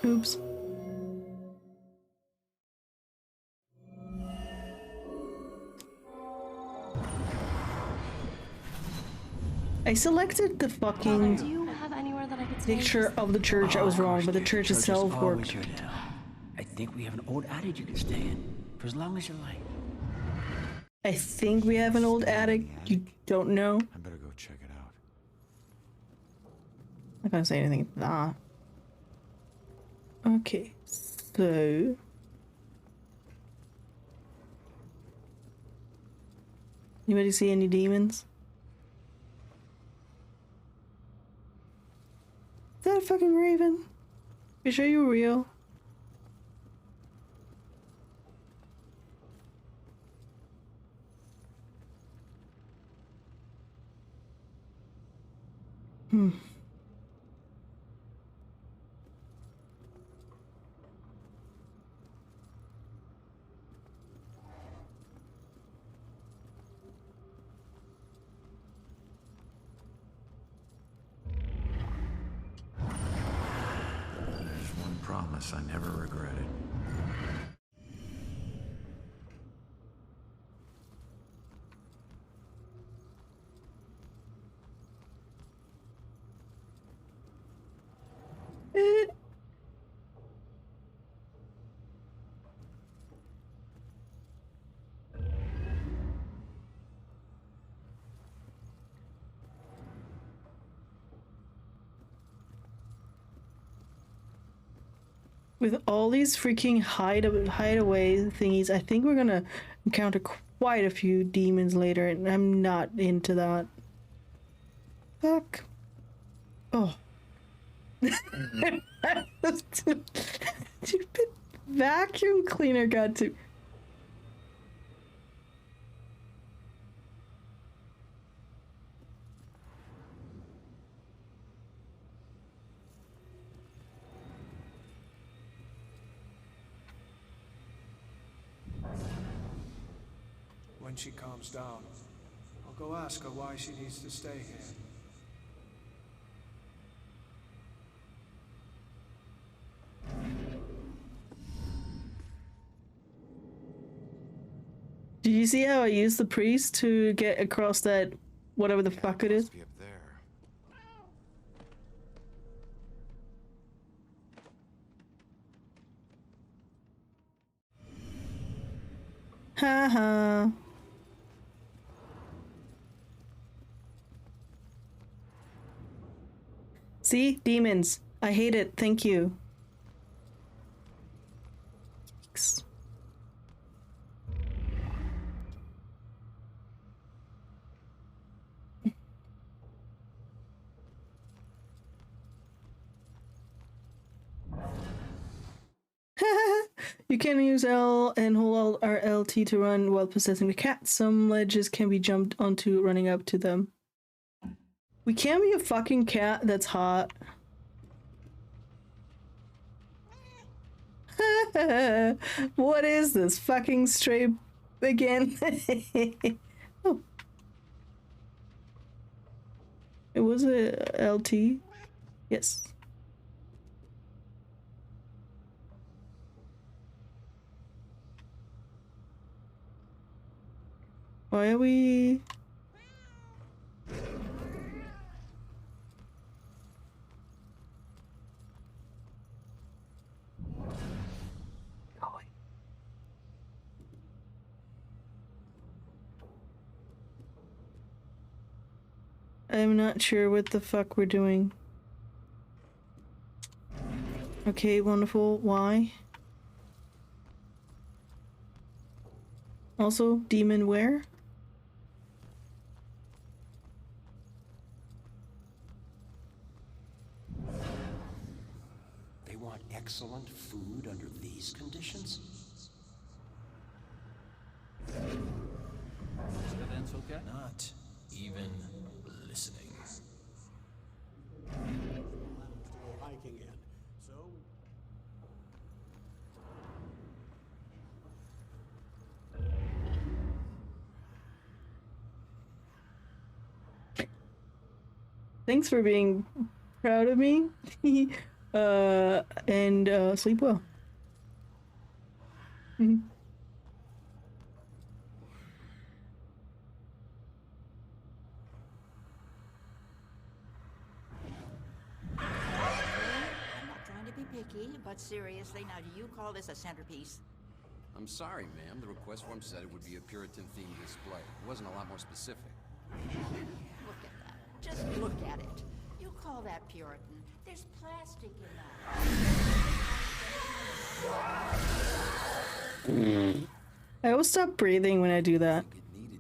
Oops. I selected the fucking Do you have anywhere that I could stay? picture of the church. I was wrong, but the church itself worked. I think we have an old attic you can stay in for as long as you like. I think we have an old attic. You don't know? I better go check it out. I'm not gonna say anything. Nah. Okay, so anybody see any demons? Is that a fucking raven? You sure you're real? Hmm. There's one promise I never regretted. With all these freaking hideaway thingies, I think we're gonna encounter quite a few demons later, and I'm not into that. Fuck. Oh. Stupid vacuum cleaner got to. When she calms down, I'll go ask her why she needs to stay here. Did you see how I used the priest to get across that whatever the fuck it is? Be up there. Haha. See? Demons. I hate it. Thank you. Yikes. You can use L and hold RLT to run while possessing the cat. Some ledges can be jumped onto running up to them. We can't be a fucking cat that's hot. What is this? Fucking stray again? Oh. It was a LT? Yes. Why are we... I'm not sure what the fuck we're doing. Okay, wonderful. Why? Also, demon where? They want excellent food under these conditions? Events okay? Not even listening. Hiking in. So Thanks for being proud of me. And sleep well. Mhm. I'm not trying to be picky, but seriously, now do you call this a centerpiece? I'm sorry, ma'am. The request form said it would be a Puritan-themed display. It wasn't a lot more specific. Look at that. Just look at it. You call that Puritan? There's plastic in that. I always stop breathing when I do that. You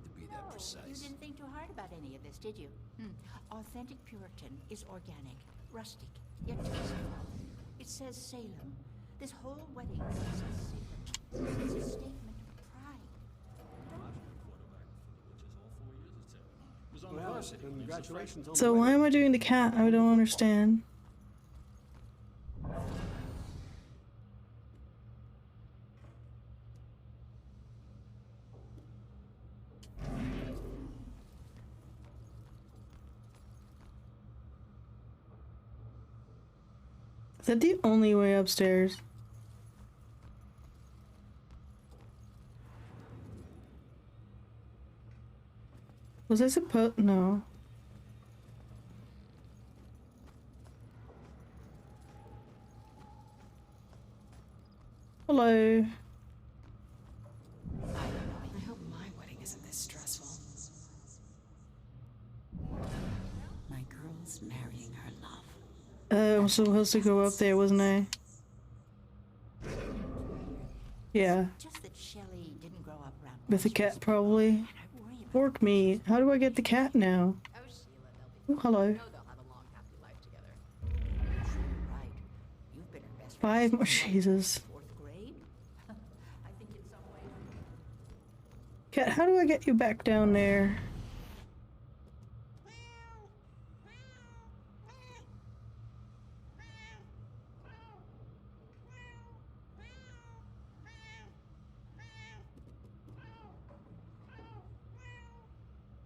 didn't think too hard about any of this, did you? Authentic Puritan is organic, rustic, yet tasteful. It says Salem. This whole wedding says Salem. It's a statement of pride. well, congratulations on So why am I doing the cat? I don't understand. Is that the only way upstairs? Was I supposed? No. Hello. I hope my wedding isn't this stressful. My girl's marrying her love. I was supposed to go up there, wasn't I? Yeah. Just that Shelley didn't grow up around. With the cat, probably. Fork me. How do I get the cat now? Oh, hello. 5 more. Jesus. Cat, how do I get you back down there?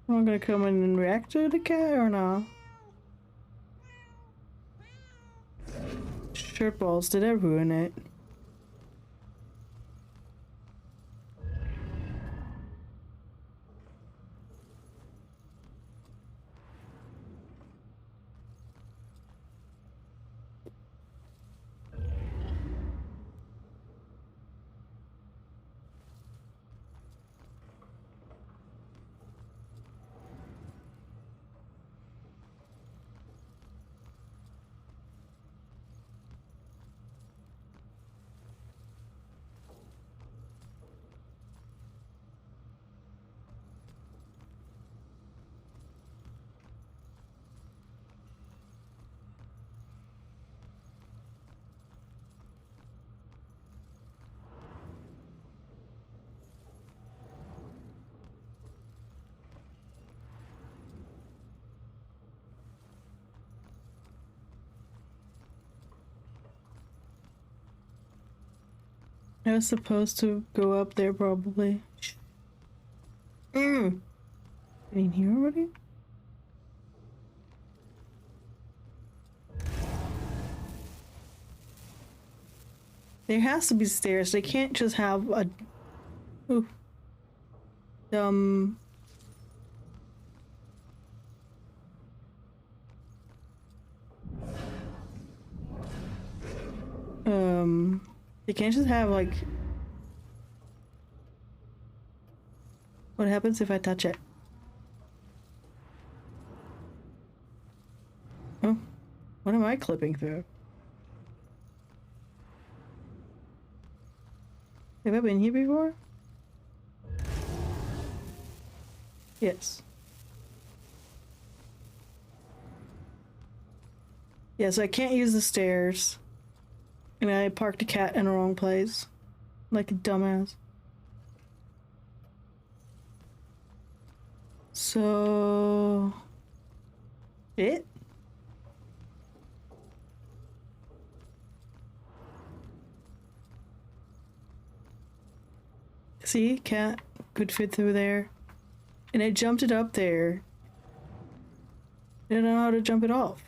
Am I gonna come in and react to the cat or not? Shirt balls, did I ruin it? I was supposed to go up there probably. In here already? There has to be stairs. They can't just have a... Ooh. They can't just have, like... What happens if I touch it? Oh, what am I clipping through? Have I been here before? Yes. Yeah, so I can't use the stairs. And I parked a cat in the wrong place. Like a dumbass. So... It? See, cat could fit through there. And I jumped it up there. I don't know how to jump it off.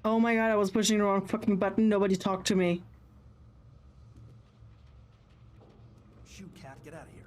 Oh my god, I was pushing the wrong fucking button. Nobody talked to me. Shoot, cat, get out of here.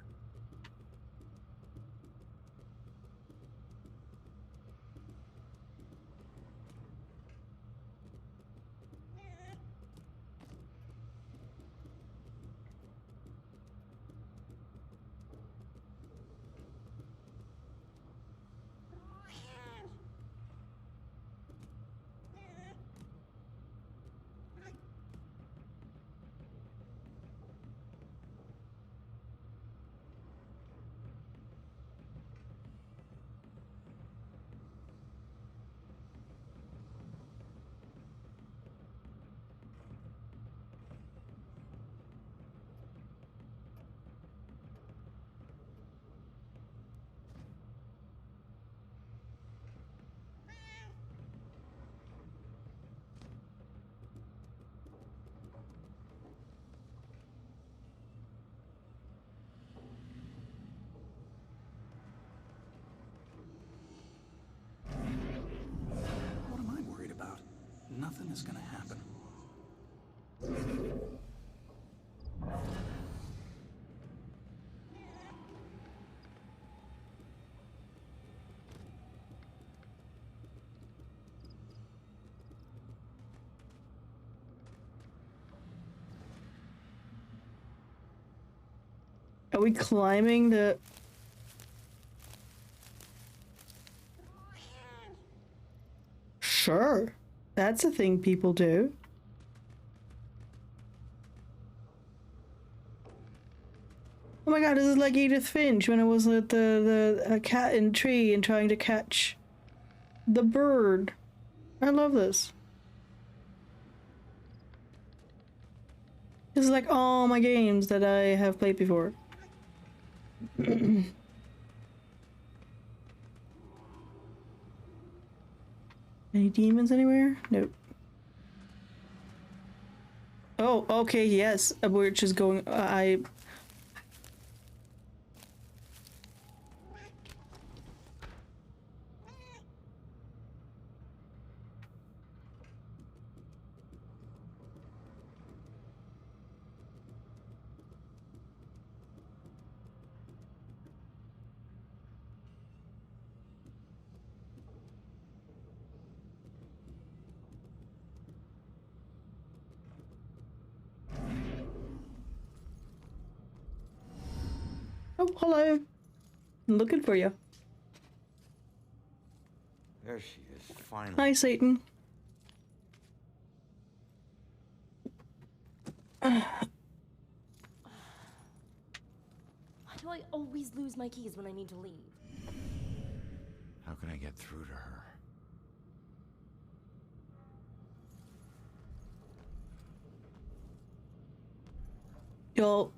What am I worried about? Nothing is gonna happen. Are we climbing the... That's a thing people do. Oh my god, this is like Edith Finch when I was at the cat in tree and trying to catch the bird. I love this. This is like all my games that I have played before. Any demons anywhere? Nope. Oh, okay, yes. We're just going. Oh, hello. I'm looking for you. There she is, finally. Hi, Satan. Why do I always lose my keys when I need to leave? How can I get through to her? Y'all.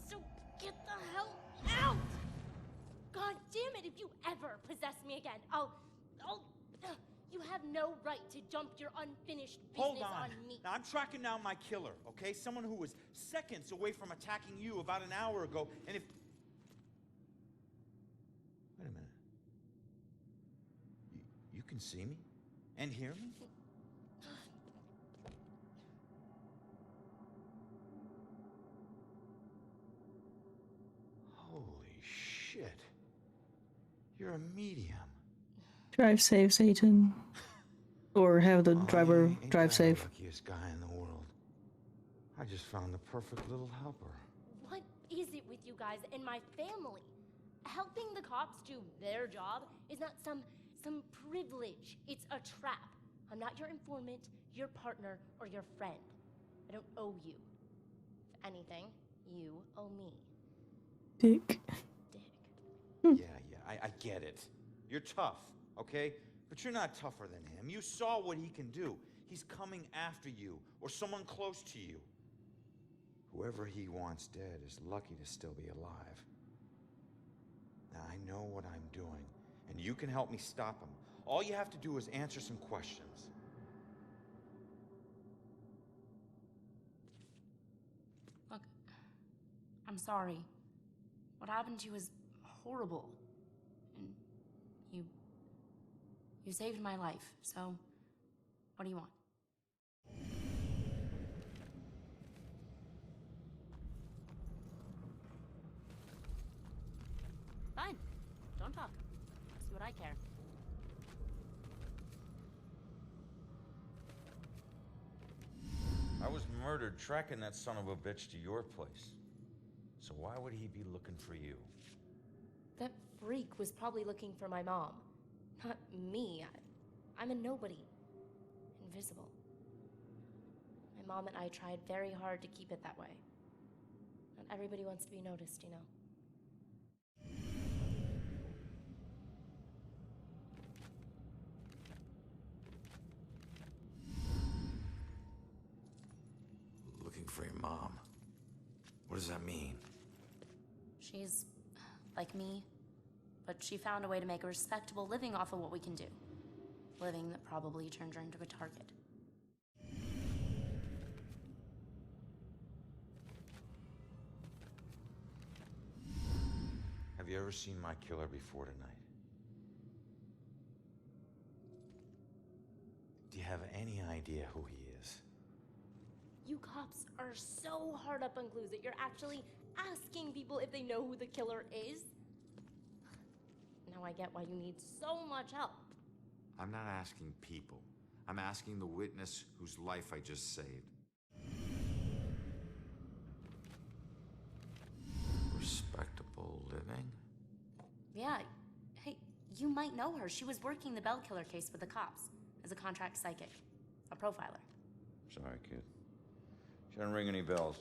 So get the hell out! God damn it, if you ever possess me again, you have no right to dump your unfinished business on me. Now, I'm tracking down my killer, okay? Someone who was seconds away from attacking you about an hour ago, and if... Wait a minute. You can see me? And hear me? Holy shit. You're a medium. Drive safe, Satan. Or have the driver drive The safe. luckiest guy in the world. I just found the perfect little helper. What is it with you guys and my family? Helping the cops do their job is not some privilege. It's a trap. I'm not your informant, your partner, or your friend. I don't owe you. If anything, you owe me. Dick. Yeah, I get it. You're tough, okay? But you're not tougher than him. You saw what he can do. He's coming after you, or someone close to you. Whoever he wants dead is lucky to still be alive. Now, I know what I'm doing, and you can help me stop him. All you have to do is answer some questions. Look, I'm sorry. What happened to you was horrible. And you saved my life, so what do you want? Fine. Don't talk. See what I care. I was murdered tracking that son of a bitch to your place. So why would he be looking for you? That freak was probably looking for my mom. Not me. I'm a nobody. Invisible. My mom and I tried very hard to keep it that way. Not everybody wants to be noticed, you know. mom. What does that mean? She's like me, but she found a way to make a respectable living off of what we can do. Living that probably turned her into a target. Have you ever seen my killer before tonight? Do you have any idea who he is? You cops are so hard up on clues that you're actually asking people if they know who the killer is. Now I get why you need so much help. I'm not asking people. I'm asking the witness whose life I just saved. Respectable living? Yeah, hey, you might know her. She was working the Bell Killer case with the cops as a contract psychic, a profiler. Sorry, kid. She doesn't ring any bells.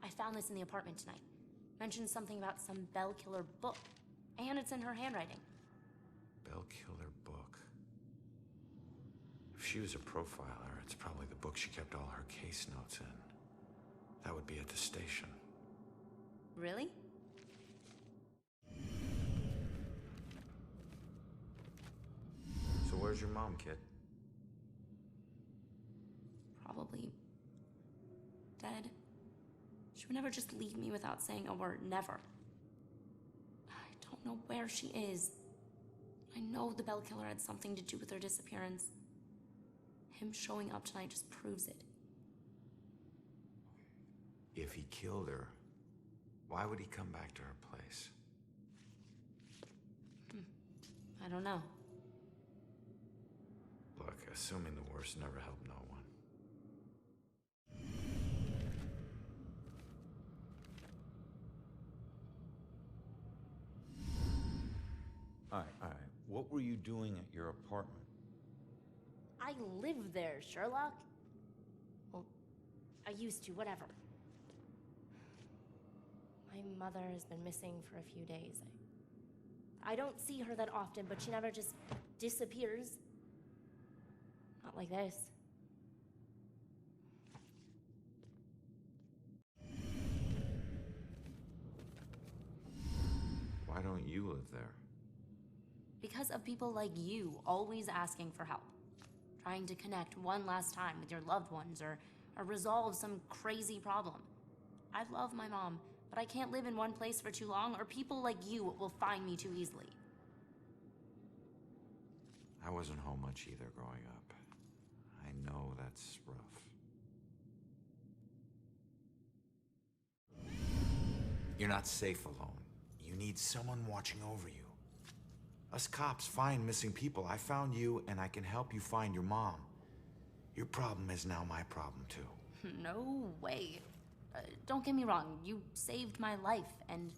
I found this in the apartment tonight. Mentioned something about some Bell Killer book, and it's in her handwriting. Bell Killer book. If she was a profiler, it's probably the book she kept all her case notes in. That would be at the station. Really? So where's your mom, kid? Probably dead. She would never just leave me without saying a word, never. I don't know where she is. I know the Bell Killer had something to do with her disappearance. Him showing up tonight just proves it. If he killed her, why would he come back to her place? I don't know. Look, assuming the worst never helped no one. All right. What were you doing at your apartment? I live there, Sherlock. Well, I used to, whatever. My mother has been missing for a few days. I don't see her that often, but she never just disappears. Not like this. Why don't you live there? Because of people like you always asking for help. Trying to connect one last time with your loved ones or resolve some crazy problem. I love my mom, but I can't live in one place for too long or people like you will find me too easily. I wasn't home much either growing up. I know that's rough. You're not safe alone. You need someone watching over you. Us cops find missing people. I found you, and I can help you find your mom. Your problem is now my problem, too. No way. Don't get me wrong, you saved my life, and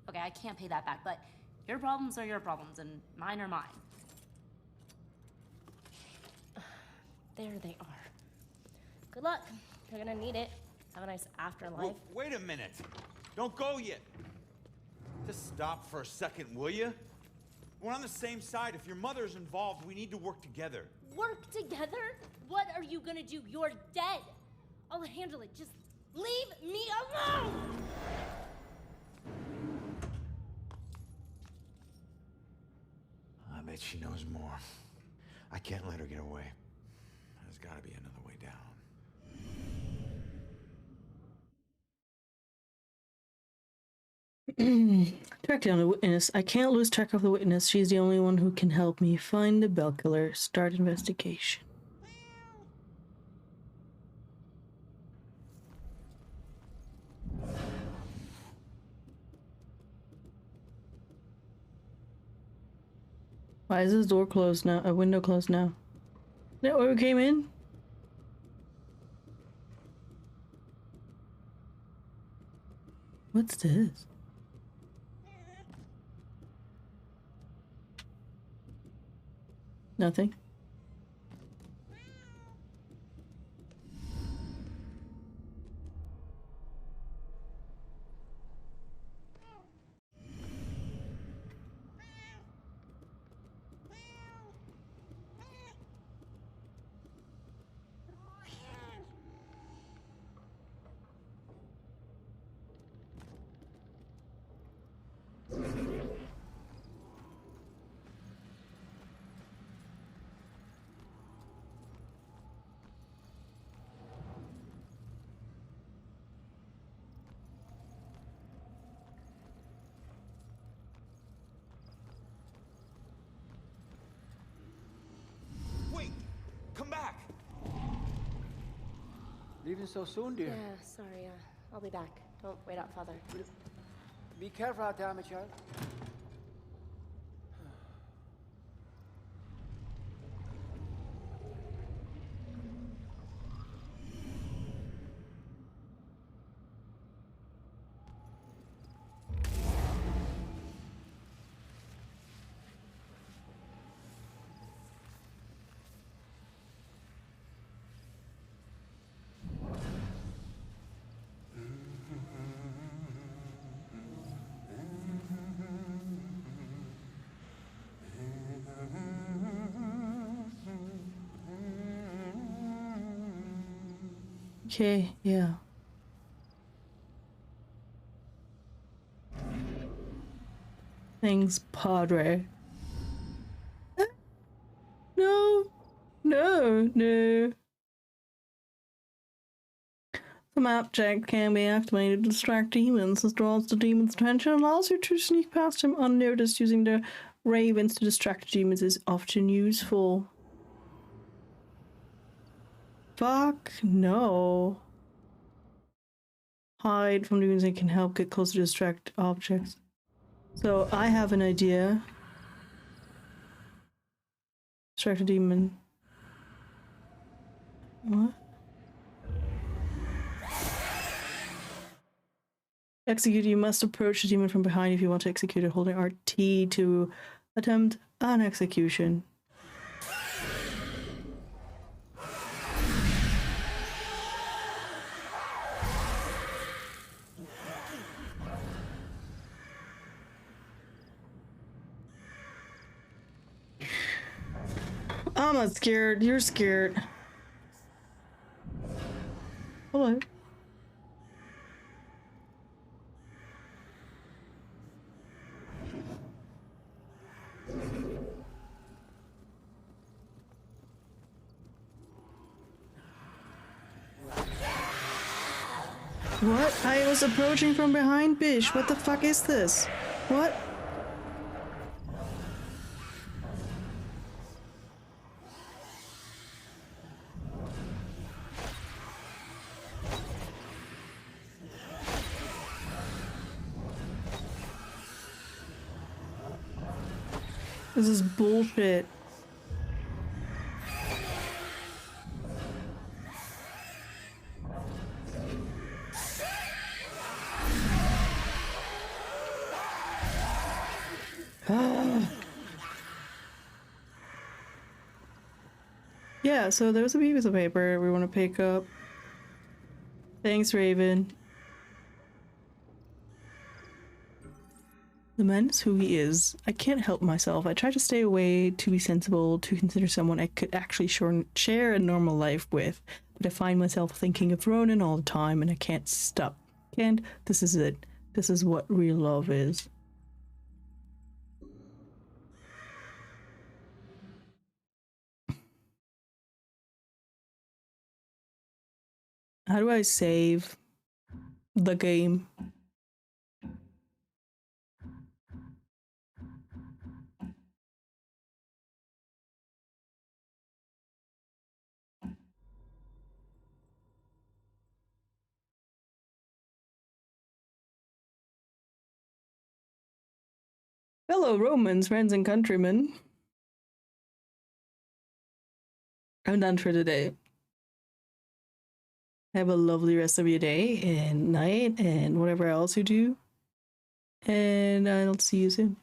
okay, I can't pay that back, but your problems are your problems, and mine are mine. There they are. Good luck. You're gonna need it. Have a nice afterlife. Wait a minute. Don't go yet. Just stop for a second, will you? We're on the same side. If your mother's involved, we need to work together. Work together? What are you gonna do? You're dead. I'll handle it. Just leave me alone! I bet she knows more. I can't let her get away. There's gotta be another way down. Track down the witness. I can't lose track of the witness. She's the only one who can help me find the Bell Killer. Start investigation. Why is this door closed now? A window closed now? Is that where we came in? What's this? Nothing. Leaving so soon, dear? Yeah, sorry. I'll be back. Don't wait out, Father. Be careful out there, my child. Okay, yeah. Thanks, Padre. No, no, no. The map check can be activated to distract demons. This draws the demon's attention and allows you to sneak past him unnoticed. Using the ravens to distract demons is often useful. Fuck no. Hide from demons and can help get closer to distract objects. So I have an idea. Distract a demon. What? Execute. You must approach the demon from behind if you want to execute it, holding RT to attempt an execution. I'm not scared. You're scared. Hello. What? I was approaching from behind, Bish. What the fuck is this? What? This is bullshit. Yeah, so there's a piece of paper we want to pick up. Thanks, Raven. The man is who he is. I can't help myself. I try to stay away, to be sensible, to consider someone I could actually share a normal life with. But I find myself thinking of Ronan all the time and I can't stop. Can't? This is it. This is what real love is. How do I save the game? Fellow Romans, friends and countrymen. I'm done for today. Have a lovely rest of your day and night and whatever else you do. And I'll see you soon.